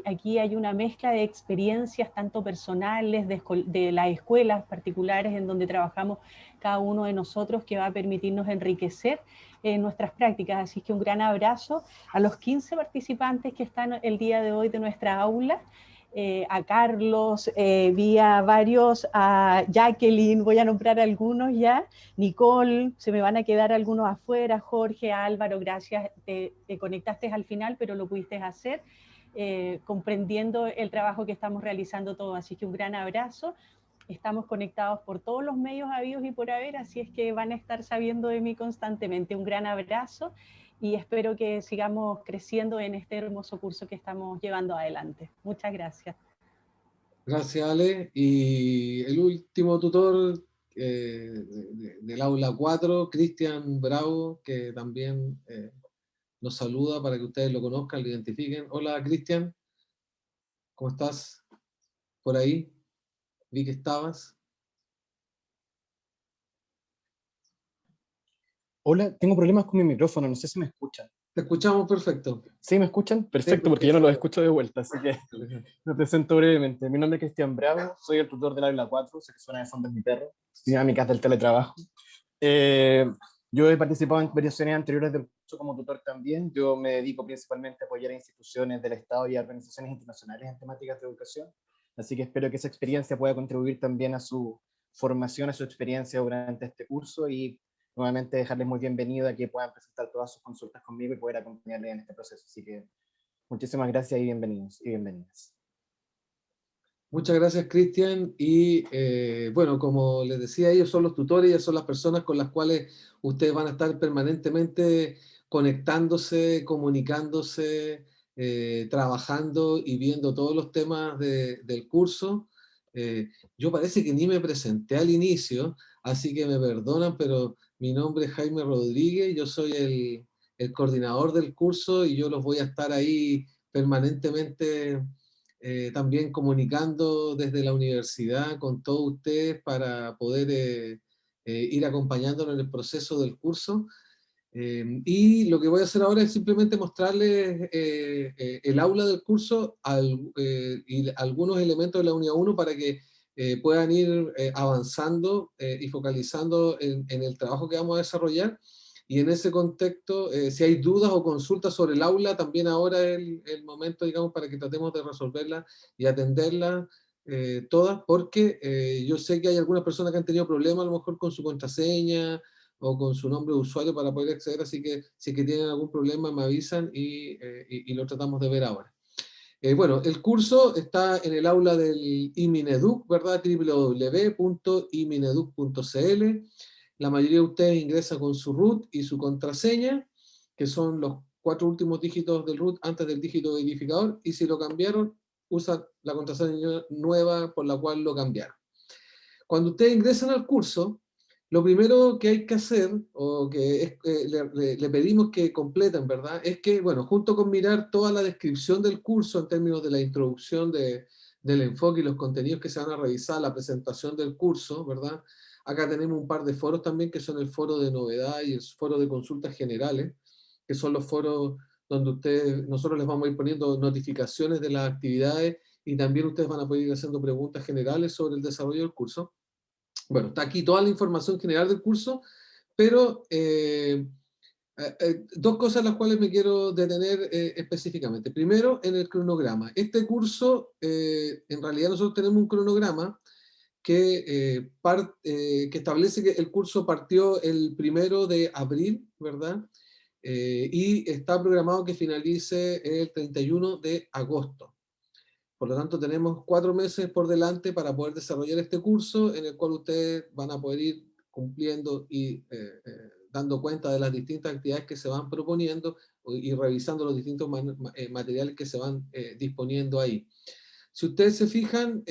Aquí hay una mezcla de experiencias tanto personales, de las escuelas particulares en donde trabajamos cada uno de nosotros, que va a permitirnos enriquecer nuestras prácticas. Así que un gran abrazo a los 15 participantes que están el día de hoy de nuestra aula, a Carlos, vi a varios, a Jacqueline, voy a nombrar algunos ya, Nicole, se me van a quedar algunos afuera, Jorge, Álvaro, gracias, te conectaste al final, pero lo pudiste hacer, comprendiendo el trabajo que estamos realizando todos, así que un gran abrazo. Estamos conectados por todos los medios habidos y por haber, así es que van a estar sabiendo de mí constantemente. Un gran abrazo y espero que sigamos creciendo en este hermoso curso que estamos llevando adelante. Muchas gracias. Gracias, Ale. Y el último tutor del aula 4, Cristian Bravo, que también nos saluda para que ustedes lo conozcan, lo identifiquen. Hola, Cristian. ¿Cómo estás? ¿Por ahí? Vi que estabas. Hola, tengo problemas con mi micrófono, no sé si me escuchan. Te escuchamos perfecto. ¿Sí me escuchan? Perfecto, porque yo no los escucho de vuelta, así que me presento brevemente. Mi nombre es Cristian Bravo, soy el tutor del aula 4, sé que suena de fondo es mi perro, dinámicas del teletrabajo. Yo he participado en versiones anteriores del curso como tutor también. Yo me dedico principalmente a apoyar a instituciones del Estado y a organizaciones internacionales en temáticas de educación, así que espero que esa experiencia pueda contribuir también a su formación, a su experiencia durante este curso, y nuevamente dejarles muy bienvenido a que puedan presentar todas sus consultas conmigo y poder acompañarles en este proceso. Así que muchísimas gracias y bienvenidos y bienvenidas. Muchas gracias, Cristian. Y bueno, como les decía, ellos son los tutores, ellos son las personas con las cuales ustedes van a estar permanentemente conectándose, comunicándose, trabajando y viendo todos los temas del curso. Yo parece que ni me presenté al inicio, así que me perdonan, pero mi nombre es Jaime Rodríguez, yo soy el coordinador del curso y yo los voy a estar ahí permanentemente también comunicando desde la universidad con todos ustedes para poder ir acompañándonos en el proceso del curso. Y lo que voy a hacer ahora es simplemente mostrarles el aula del curso y algunos elementos de la unidad 1 para que puedan ir avanzando y focalizando en el trabajo que vamos a desarrollar. Y en ese contexto, si hay dudas o consultas sobre el aula, también ahora es el momento, digamos, para que tratemos de resolverlas y atenderlas todas, porque yo sé que hay algunas personas que han tenido problemas a lo mejor con su contraseña o con su nombre de usuario para poder acceder, así que si es que tienen algún problema me avisan y lo tratamos de ver ahora. Bueno, el curso está en el aula del IMINEDUC, ¿verdad? www.imineduc.cl. La mayoría de ustedes ingresan con su root y su contraseña, que son los 4 últimos dígitos del root antes del dígito verificador, y si lo cambiaron, usan la contraseña nueva por la cual lo cambiaron. Cuando ustedes ingresan al curso, lo primero que hay que hacer, o que le pedimos que completen, ¿verdad? Es que, bueno, junto con mirar toda la descripción del curso en términos de la introducción del enfoque y los contenidos que se van a revisar, la presentación del curso, ¿verdad? Acá tenemos un par de foros también, que son el foro de novedad y el foro de consultas generales, que son los foros donde nosotros les vamos a ir poniendo notificaciones de las actividades y también ustedes van a poder ir haciendo preguntas generales sobre el desarrollo del curso. Bueno, está aquí toda la información general del curso, pero dos cosas en las cuales me quiero detener específicamente. Primero, en el cronograma. Este curso, en realidad nosotros tenemos un cronograma que establece que el curso partió el 1 de abril, ¿verdad? Y está programado que finalice el 31 de agosto. Por lo tanto, tenemos 4 meses por delante para poder desarrollar este curso, en el cual ustedes van a poder ir cumpliendo y dando cuenta de las distintas actividades que se van proponiendo y revisando los distintos materiales que se van disponiendo ahí. Si ustedes se fijan,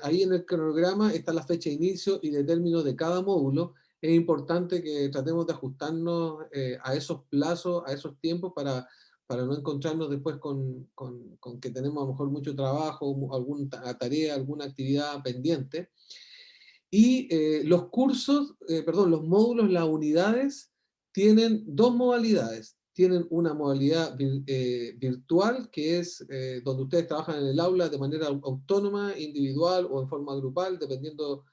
ahí en el cronograma está la fecha de inicio y de término de cada módulo. Es importante que tratemos de ajustarnos a esos plazos, a esos tiempos, para no encontrarnos después con que tenemos a lo mejor mucho trabajo, alguna tarea, alguna actividad pendiente. Y los cursos, los módulos, las unidades, tienen dos modalidades. Tienen una modalidad virtual, que es donde ustedes trabajan en el aula de manera autónoma, individual o en forma grupal, dependiendo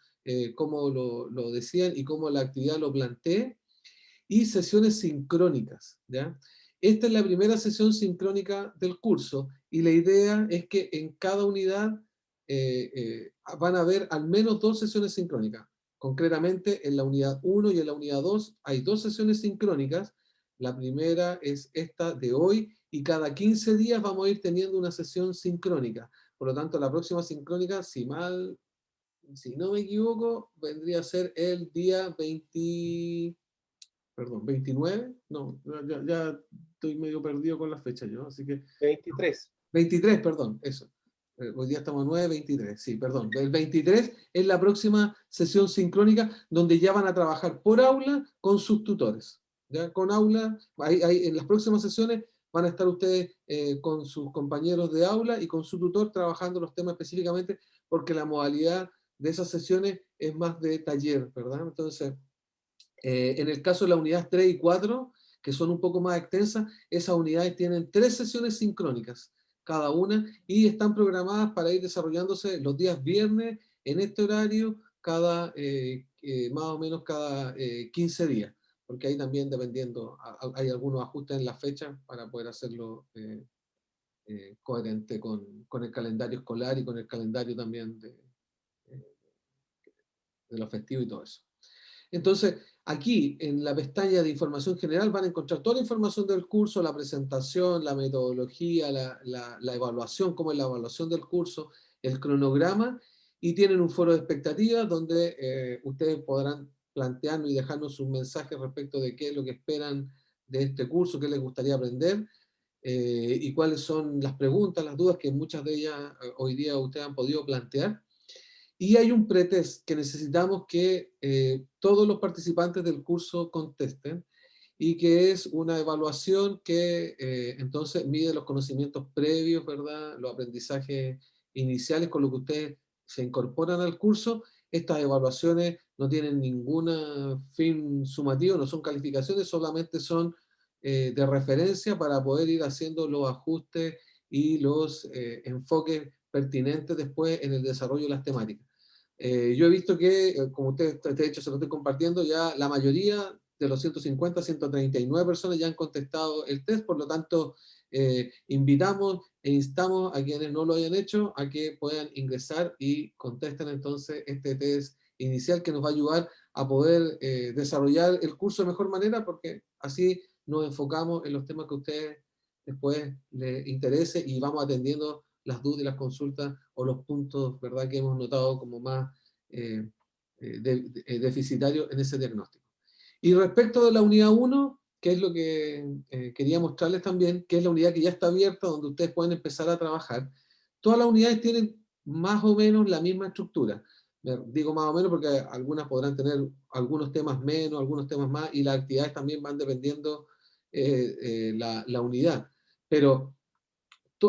cómo lo decían y cómo la actividad lo plantee, y sesiones sincrónicas, ¿ya? Esta es la primera sesión sincrónica del curso, y la idea es que en cada unidad van a haber al menos 2 sesiones sincrónicas. Concretamente, en la unidad 1 y en la unidad 2 hay 2 sesiones sincrónicas. La primera es esta de hoy, y cada 15 días vamos a ir teniendo una sesión sincrónica. Por lo tanto, la próxima sincrónica, si no me equivoco, vendría a ser el día 29, no, ya estoy medio perdido con la fecha yo, así que... 23, perdón, eso. Hoy día estamos 9-23, sí, perdón. El 23 es la próxima sesión sincrónica, donde ya van a trabajar por aula con sus tutores. ¿Ya? Con aula, en las próximas sesiones van a estar ustedes con sus compañeros de aula y con su tutor trabajando los temas específicamente, porque la modalidad de esas sesiones es más de taller, ¿verdad? Entonces, en el caso de la unidad 3 y 4, que son un poco más extensas, esas unidades tienen 3 sesiones sincrónicas cada una, y están programadas para ir desarrollándose los días viernes en este horario, más o menos cada 15 días, porque ahí también, dependiendo, hay algunos ajustes en la fecha para poder hacerlo coherente con el calendario escolar y con el calendario también de los festivos y todo eso. Entonces, aquí en la pestaña de información general van a encontrar toda la información del curso, la presentación, la metodología, la evaluación, cómo es la evaluación del curso, el cronograma, y tienen un foro de expectativas donde ustedes podrán plantearnos y dejarnos sus mensajes respecto de qué es lo que esperan de este curso, qué les gustaría aprender, y cuáles son las preguntas, las dudas, que muchas de ellas hoy día ustedes han podido plantear. Y hay un pretest que necesitamos que todos los participantes del curso contesten, y que es una evaluación que entonces mide los conocimientos previos, ¿verdad? Los aprendizajes iniciales con lo que ustedes se incorporan al curso. Estas evaluaciones no tienen ningún fin sumativo, no son calificaciones, solamente son de referencia para poder ir haciendo los ajustes y los enfoques pertinentes después en el desarrollo de las temáticas. Yo he visto que, como ustedes, de hecho se lo estoy compartiendo, ya la mayoría de los 150, 139 personas ya han contestado el test, por lo tanto, invitamos e instamos a quienes no lo hayan hecho a que puedan ingresar y contesten entonces este test inicial, que nos va a ayudar a poder desarrollar el curso de mejor manera, porque así nos enfocamos en los temas que a ustedes después les interese, y vamos atendiendo las dudas y las consultas o los puntos, ¿verdad?, que hemos notado como más deficitarios en ese diagnóstico. Y respecto de la unidad 1, que es lo que quería mostrarles también, que es la unidad que ya está abierta, donde ustedes pueden empezar a trabajar. Todas las unidades tienen más o menos la misma estructura. Digo más o menos porque algunas podrán tener algunos temas menos, algunos temas más, y las actividades también van dependiendo la unidad. Pero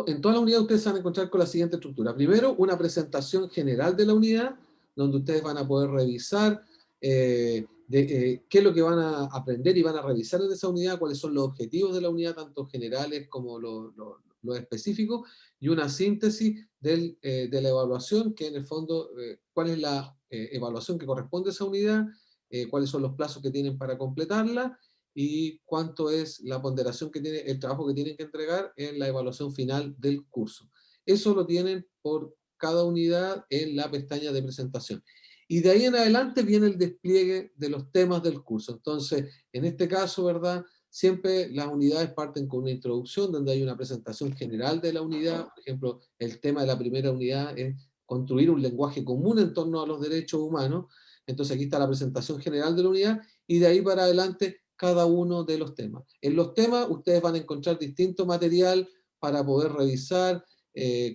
en toda la unidad ustedes se van a encontrar con la siguiente estructura. Primero, una presentación general de la unidad, donde ustedes van a poder revisar qué es lo que van a aprender y van a revisar en esa unidad, cuáles son los objetivos de la unidad, tanto generales como los específicos, y una síntesis de la evaluación, que en el fondo, cuál es la evaluación que corresponde a esa unidad, cuáles son los plazos que tienen para completarla, y cuánto es la ponderación que tiene el trabajo que tienen que entregar en la evaluación final del curso. Eso lo tienen por cada unidad en la pestaña de presentación. Y de ahí en adelante viene el despliegue de los temas del curso. Entonces, en este caso, ¿verdad?, siempre las unidades parten con una introducción donde hay una presentación general de la unidad. Por ejemplo, el tema de la primera unidad es construir un lenguaje común en torno a los derechos humanos. Entonces aquí está la presentación general de la unidad, y de ahí para adelante cada uno de los temas. En los temas ustedes van a encontrar distinto material para poder revisar,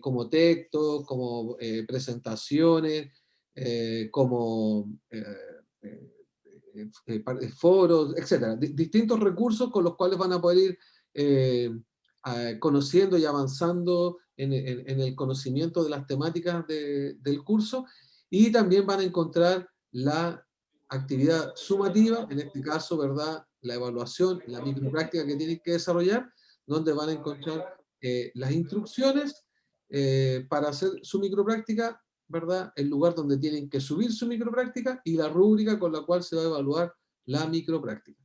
como textos, como presentaciones, como foros, etc. Distintos recursos con los cuales van a poder ir conociendo y avanzando en el conocimiento de las temáticas del curso, y también van a encontrar la actividad sumativa, en este caso, ¿verdad?, la evaluación, la micropráctica que tienen que desarrollar, donde van a encontrar las instrucciones para hacer su micropráctica, ¿verdad?, el lugar donde tienen que subir su micropráctica y la rúbrica con la cual se va a evaluar la micropráctica.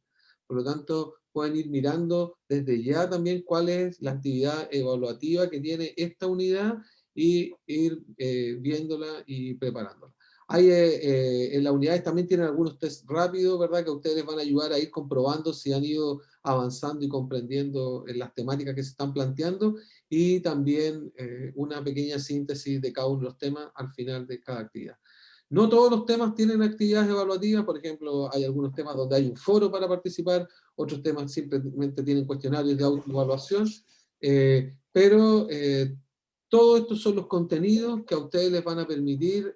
Por lo tanto, pueden ir mirando desde ya también cuál es la actividad evaluativa que tiene esta unidad y ir viéndola y preparándola. Hay, en las unidades también tienen algunos test rápidos, ¿verdad?, que ustedes van a ayudar a ir comprobando si han ido avanzando y comprendiendo en las temáticas que se están planteando, y también una pequeña síntesis de cada uno de los temas al final de cada actividad. No todos los temas tienen actividades evaluativas, por ejemplo, hay algunos temas donde hay un foro para participar, otros temas simplemente tienen cuestionarios de autoevaluación, pero todos estos son los contenidos que a ustedes les van a permitir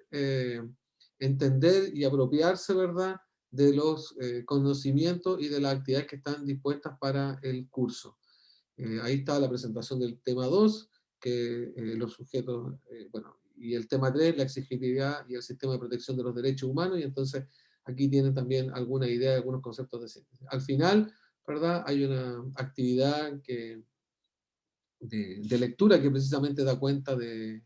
entender y apropiarse, ¿verdad?, de los conocimientos y de las actividades que están dispuestas para el curso. Ahí está la presentación del tema 2, que los sujetos, bueno, y el tema 3, la exigibilidad y el sistema de protección de los derechos humanos, y entonces aquí tienen también alguna idea, algunos conceptos de síntesis. Al final, ¿verdad?, hay una actividad de lectura que precisamente da cuenta de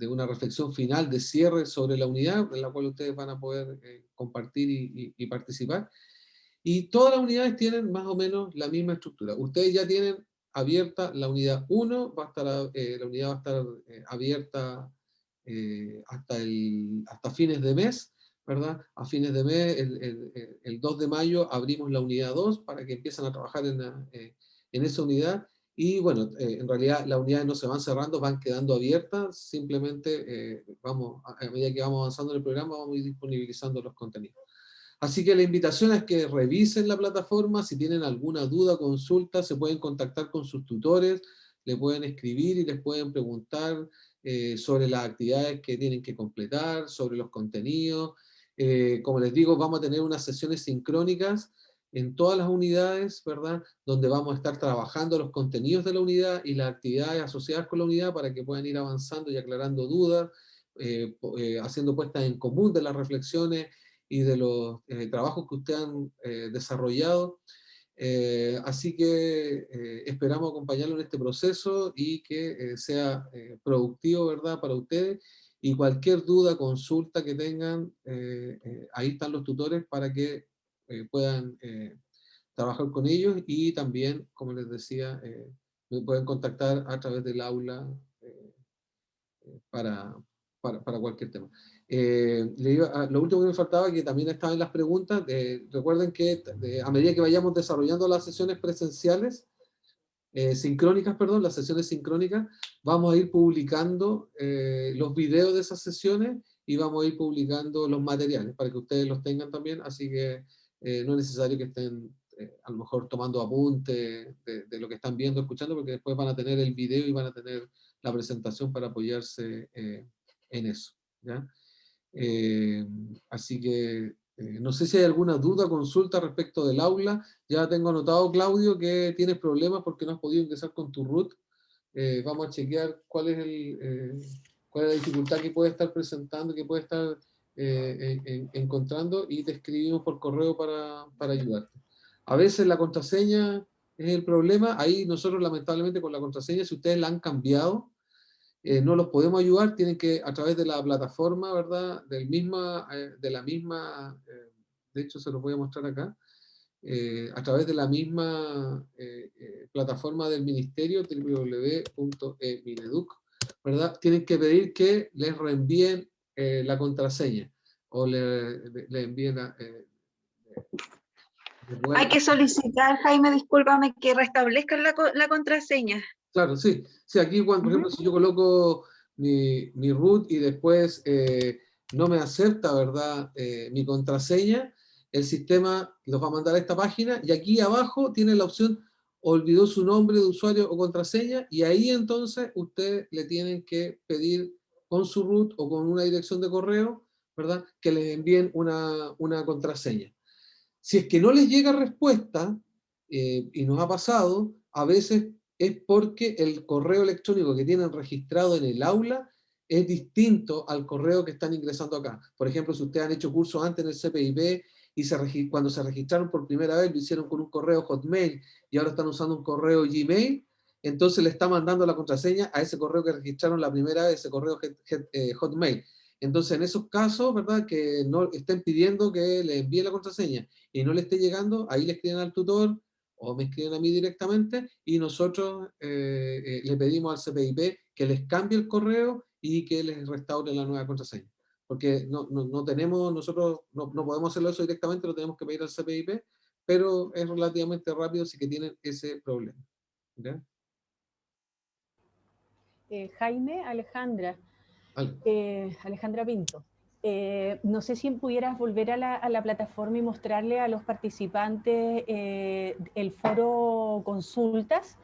una reflexión final de cierre sobre la unidad, en la cual ustedes van a poder compartir y participar. Y todas las unidades tienen más o menos la misma estructura. Ustedes ya tienen abierta la unidad 1, la unidad va a estar abierta hasta fines de mes, ¿verdad? A fines de mes, el 2 de mayo, abrimos la unidad 2 para que empiecen a trabajar en esa unidad. Y bueno, en realidad las unidades no se van cerrando, van quedando abiertas, simplemente a medida que vamos avanzando en el programa, vamos a ir disponibilizando los contenidos. Así que la invitación es que revisen la plataforma, si tienen alguna duda, consulta, se pueden contactar con sus tutores, le pueden escribir y les pueden preguntar sobre las actividades que tienen que completar, sobre los contenidos. Como les digo, vamos a tener unas sesiones sincrónicas en todas las unidades, ¿verdad?, donde vamos a estar trabajando los contenidos de la unidad y las actividades asociadas con la unidad para que puedan ir avanzando y aclarando dudas, haciendo puestas en común de las reflexiones y de los trabajos que ustedes han desarrollado. Así que esperamos acompañarlo en este proceso y que sea productivo, ¿verdad?, para ustedes. Y cualquier duda, consulta que tengan, ahí están los tutores para que puedan trabajar con ellos, y también, como les decía, me pueden contactar a través del aula para cualquier tema. Lo último que me faltaba, que también estaba en las preguntas, recuerden que a medida que vayamos desarrollando las sesiones presenciales, sincrónicas, perdón, las sesiones sincrónicas, vamos a ir publicando los videos de esas sesiones y vamos a ir publicando los materiales para que ustedes los tengan también, así que no es necesario que estén a lo mejor tomando apunte de lo que están viendo, escuchando, porque después van a tener el video y van a tener la presentación para apoyarse en eso, ¿ya? Así que no sé si hay alguna duda, consulta respecto del aula. Ya tengo anotado, Claudio, que tienes problemas porque no has podido ingresar con tu root. Vamos a chequear cuál es la dificultad que puede estar presentando, que puede estar encontrando, y te escribimos por correo para ayudarte. A veces la contraseña es el problema. Ahí nosotros, lamentablemente, con la contraseña, si ustedes la han cambiado, no los podemos ayudar. Tienen que, a través de la plataforma, ¿verdad?, de la misma, de hecho se los voy a mostrar acá, a través de la misma plataforma del ministerio, www.mineduc, ¿verdad?, tienen que pedir que les reenvíen la contraseña, o le envíen Hay que solicitar, Jaime, discúlpame, que restablezcan la contraseña. Claro, sí. Sí, aquí, por ejemplo, si yo coloco mi root y después no me acepta, ¿verdad?, mi contraseña, el sistema los va a mandar a esta página, y aquí abajo tiene la opción olvidó su nombre de usuario o contraseña, y ahí entonces ustedes le tienen que pedir con su root o con una dirección de correo, ¿verdad?, que les envíen una contraseña. Si es que no les llega respuesta, y nos ha pasado, a veces es porque el correo electrónico que tienen registrado en el aula es distinto al correo que están ingresando acá. Por ejemplo, si ustedes han hecho cursos antes en el CPIB y cuando se registraron por primera vez lo hicieron con un correo Hotmail y ahora están usando un correo Gmail, entonces le está mandando la contraseña a ese correo que registraron la primera vez, ese correo Hotmail. Entonces, en esos casos, ¿verdad?, que no estén pidiendo que le envíe la contraseña y no le esté llegando, ahí le escriben al tutor o me escriben a mí directamente y nosotros le pedimos al CPIP que les cambie el correo y que les restaure la nueva contraseña. Porque no tenemos, nosotros no podemos hacerlo eso directamente, lo tenemos que pedir al CPIP, pero es relativamente rápido si que tienen ese problema. ¿Ya? Jaime, Alejandra. Alejandra Pinto. No sé si pudieras volver a la plataforma y mostrarle a los participantes el foro consultas,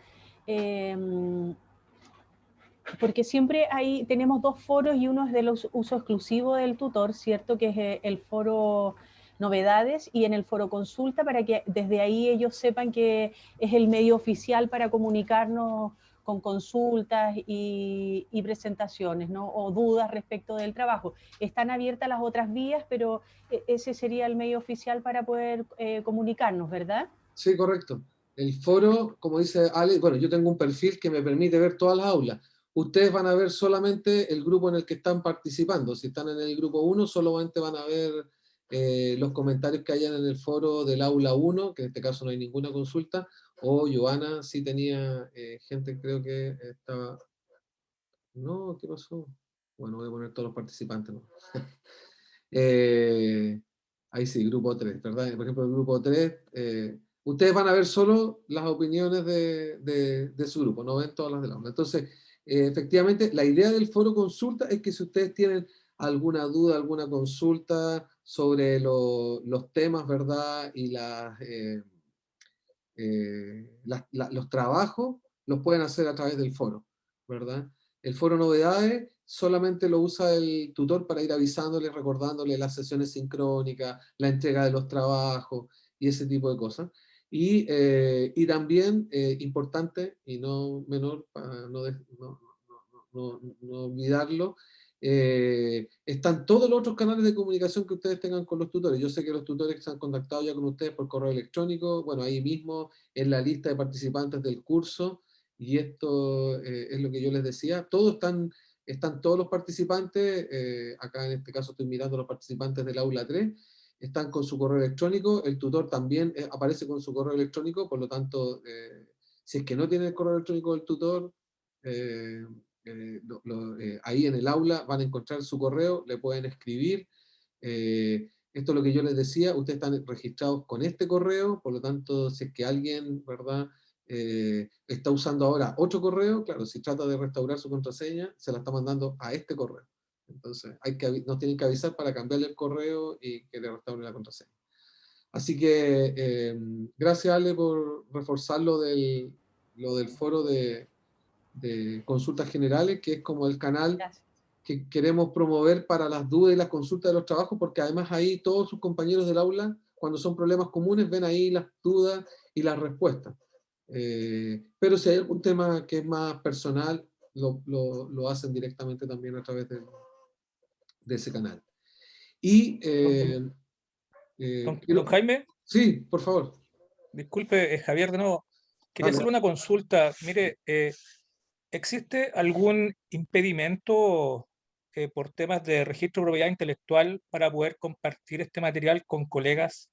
porque siempre ahí tenemos dos foros y uno es de los uso exclusivo del tutor, ¿cierto? Que es el foro novedades y en el foro consulta, para que desde ahí ellos sepan que es el medio oficial para comunicarnos con consultas y presentaciones, ¿no? O dudas respecto del trabajo. Están abiertas las otras vías, pero ese sería el medio oficial para poder comunicarnos, ¿verdad? Sí, correcto. El foro, como dice Ale, bueno, yo tengo un perfil que me permite ver todas las aulas. Ustedes van a ver solamente el grupo en el que están participando. Si están en el grupo 1, solamente van a ver los comentarios que hayan en el foro del aula 1, que en este caso no hay ninguna consulta, o Joana sí tenía gente, creo que estaba... No, ¿qué pasó? Bueno, voy a poner todos los participantes, ¿no? Ahí sí, grupo 3, ¿verdad? Por ejemplo, el grupo 3, ustedes van a ver solo las opiniones de su grupo, no ven todas las del aula. Entonces, efectivamente, la idea del foro consulta es que si ustedes tienen alguna duda, alguna consulta sobre los temas, ¿verdad? Y los trabajos, los pueden hacer a través del foro, ¿verdad? El foro novedades solamente lo usa el tutor para ir avisándole, recordándole las sesiones sincrónicas, la entrega de los trabajos y ese tipo de cosas. Y también, importante y no menor, para no olvidarlo, están todos los otros canales de comunicación que ustedes tengan con los tutores. Yo sé que los tutores se han contactado ya con ustedes por correo electrónico, bueno, ahí mismo en la lista de participantes del curso, y esto es lo que yo les decía, todos están todos los participantes, acá en este caso estoy mirando los participantes del aula 3, están con su correo electrónico, el tutor también aparece con su correo electrónico, por lo tanto, si es que no tiene el correo electrónico del tutor, ahí en el aula van a encontrar su correo, le pueden escribir. Esto es lo que yo les decía, ustedes están registrados con este correo, por lo tanto, si es que alguien, ¿verdad?, está usando ahora otro correo, claro, si trata de restaurar su contraseña, se la está mandando a este correo. Entonces, nos tienen que avisar para cambiarle el correo y que le restauren la contraseña. Así que, gracias Ale por reforzar lo del foro de consultas generales, que es como el canal que queremos promover para las dudas y las consultas de los trabajos, porque además ahí todos sus compañeros del aula, cuando son problemas comunes, ven ahí las dudas y las respuestas. Pero si hay algún tema que es más personal, lo hacen directamente también a través de ese canal. Y... don Jaime. Sí, por favor. Disculpe, Javier, de nuevo. Quería hacer una consulta. Mire, ¿existe algún impedimento por temas de registro de propiedad intelectual para poder compartir este material con colegas?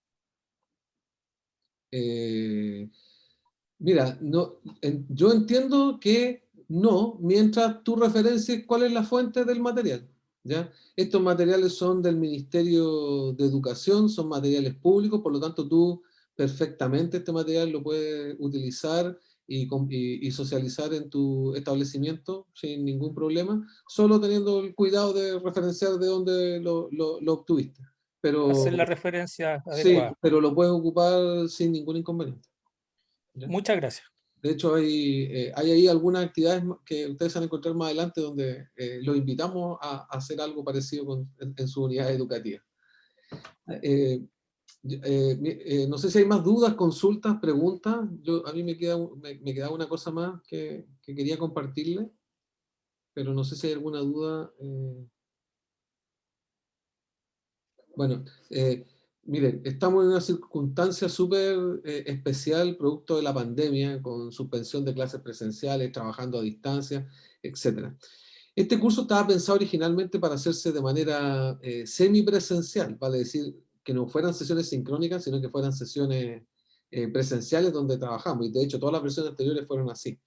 Mira, yo entiendo que no, mientras tú referencies cuál es la fuente del material, ¿ya? Estos materiales son del Ministerio de Educación, son materiales públicos, por lo tanto tú perfectamente este material lo puedes utilizar y socializar en tu establecimiento sin ningún problema, solo teniendo el cuidado de referenciar de dónde lo obtuviste. Pero, hacer la referencia Sí, adecuada. pero lo puedes ocupar sin ningún inconveniente. ¿Ya? Muchas gracias. De hecho, hay ahí algunas actividades que ustedes van a encontrar más adelante donde los invitamos a hacer algo parecido en su unidad educativa. No sé si hay más dudas, consultas, preguntas. A mí me queda una cosa más que quería compartirle. pero no sé si hay alguna duda. Bueno, miren, estamos en una circunstancia súper especial, producto de la pandemia, con suspensión de clases presenciales, trabajando a distancia, etc. Este curso estaba pensado originalmente para hacerse de manera semipresencial, vale decir, que no fueran sesiones sincrónicas, sino que fueran sesiones presenciales donde trabajamos, y de hecho todas las versiones anteriores fueron así.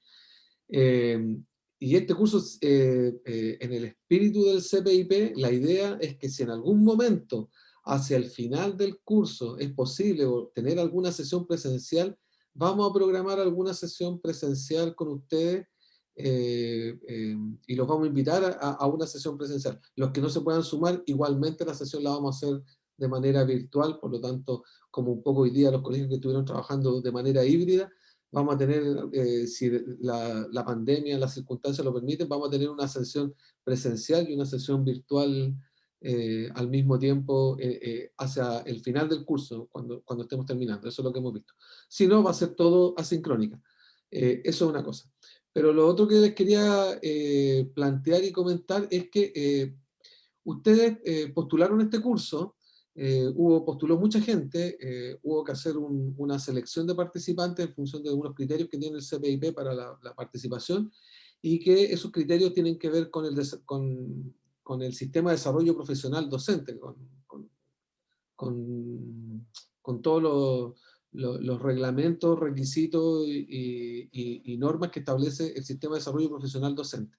Y este curso, en el espíritu del CPIP, la idea es que si en algún momento, hacia el final del curso, es posible tener alguna sesión presencial, vamos a programar alguna sesión presencial con ustedes y los vamos a invitar a una sesión presencial. Los que no se puedan sumar, igualmente la sesión la vamos a hacer de manera virtual, por lo tanto, como un poco hoy día los colegios que estuvieron trabajando de manera híbrida, vamos a tener, si la pandemia, las circunstancias lo permiten, vamos a tener una sesión presencial y una sesión virtual al mismo tiempo hacia el final del curso, cuando estemos terminando. Eso es lo que hemos visto. Si no, va a ser todo asincrónica. Eso es una cosa. Pero lo otro que les quería plantear y comentar es que ustedes postularon este curso. Postuló mucha gente, hubo que hacer una selección de participantes en función de unos criterios que tiene el CPIP para la participación, y que esos criterios tienen que ver con el sistema de desarrollo profesional docente, con todos los reglamentos, requisitos y normas que establece el sistema de desarrollo profesional docente.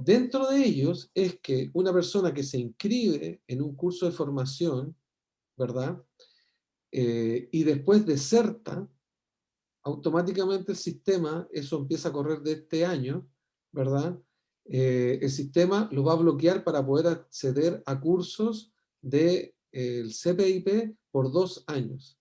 Dentro de ellos es que una persona que se inscribe en un curso de formación, ¿verdad? Y después deserta, automáticamente el sistema, eso empieza a correr de este año, ¿verdad? El sistema lo va a bloquear para poder acceder a cursos del CPIP por 2 años.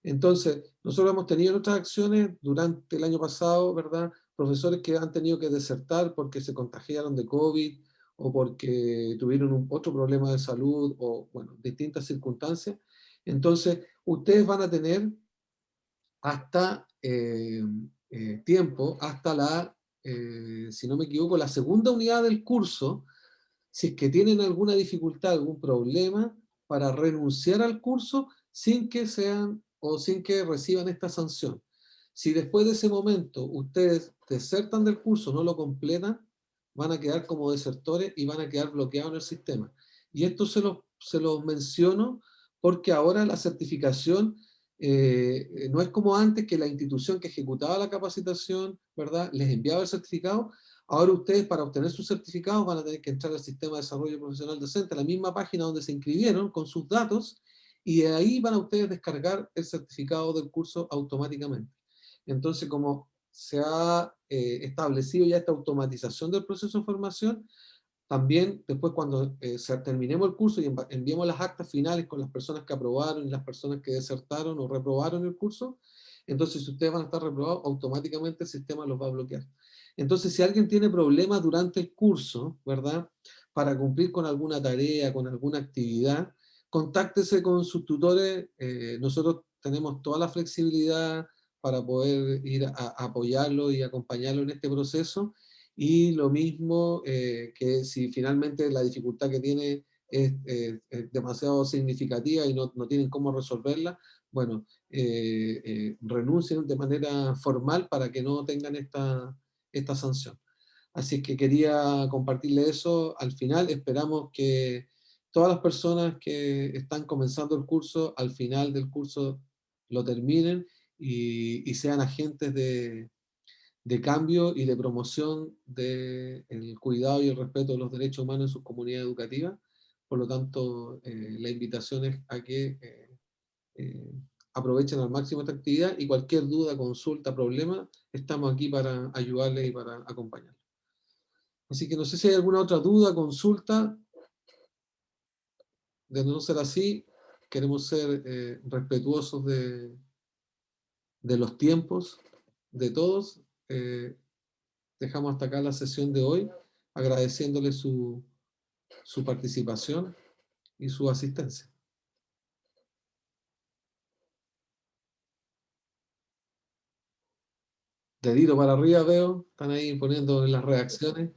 Entonces, nosotros hemos tenido nuestras acciones durante el año pasado, ¿verdad? Profesores que han tenido que desertar porque se contagiaron de COVID o porque tuvieron otro problema de salud o, bueno, distintas circunstancias. Entonces, ustedes van a tener hasta tiempo, hasta si no me equivoco, la segunda unidad del curso, si es que tienen alguna dificultad, algún problema, para renunciar al curso sin que reciban esta sanción. Si después de ese momento ustedes desertan del curso, no lo completan, van a quedar como desertores y van a quedar bloqueados en el sistema. Y esto se los menciono porque ahora la certificación no es como antes, que la institución que ejecutaba la capacitación, ¿verdad?, les enviaba el certificado. Ahora ustedes, para obtener sus certificados, van a tener que entrar al sistema de desarrollo profesional docente, a la misma página donde se inscribieron con sus datos, y de ahí van a ustedes descargar el certificado del curso automáticamente. Entonces, como se ha establecido ya esta automatización del proceso de formación, también después cuando terminemos el curso y enviemos las actas finales con las personas que aprobaron y las personas que desertaron o reprobaron el curso, entonces si ustedes van a estar reprobados, automáticamente el sistema los va a bloquear. Entonces, si alguien tiene problemas durante el curso, ¿verdad?, para cumplir con alguna tarea, con alguna actividad, contáctese con sus tutores. Nosotros tenemos toda la flexibilidad para poder ir a apoyarlo y acompañarlo en este proceso. Y lo mismo que si finalmente la dificultad que tiene es demasiado significativa y no tienen cómo resolverla, bueno, renuncien de manera formal para que no tengan esta sanción. Así que quería compartirle eso. Al final esperamos que todas las personas que están comenzando el curso, al final del curso lo terminen y sean agentes de cambio y de promoción del cuidado y el respeto de los derechos humanos en sus comunidades educativas. Por lo tanto, la invitación es a que aprovechen al máximo esta actividad, y cualquier duda, consulta, problema, estamos aquí para ayudarles y para acompañarles. Así que no sé si hay alguna otra duda, consulta. De no ser así, queremos ser respetuosos de los tiempos de todos. Dejamos hasta acá la sesión de hoy, agradeciéndole su participación y su asistencia. dedito para arriba veo, están ahí poniendo las reacciones,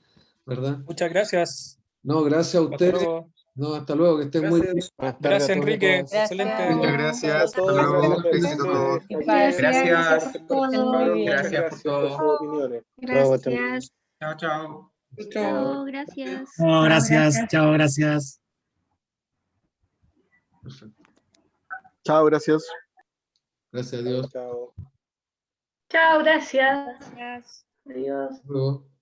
¿verdad? Muchas gracias. No, gracias a Hasta ustedes. luego. No, hasta luego, que estén muy bien. Gracias, Enrique. Excelente. Muchas gracias. Hasta todos, luego. gracias Éxito a todos. Gracias. Gracias Gracias por sus todo. opiniones. Gracias. Chao, chao. Chao, gracias. No, gracias. Chao, gracias. Chao, gracias. Gracias a Dios. Chao. Chao, gracias. Gracias. Adiós. Hasta luego.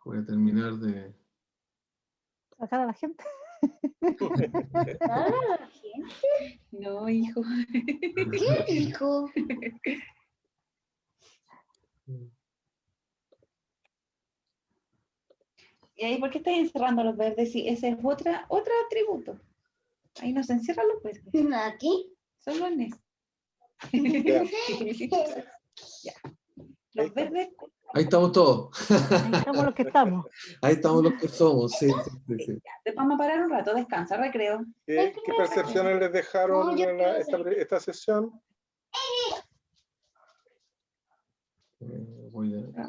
Voy a terminar de... Sacar a la gente. Ah, gente. No, hijo. ¿Qué dijo? ¿Y ahí por qué estáis encerrando a los verdes? Sí, ese es otro atributo. Ahí no se encierran los verdes. ¿Aquí? Solo en eso. Ya. Los verdes. Ahí estamos todos. Ahí estamos los que estamos. Ahí estamos los que somos, sí, sí, sí. Después vamos a parar un rato, descansa, recreo. ¿Qué percepciones les dejaron esta sesión? Voy a...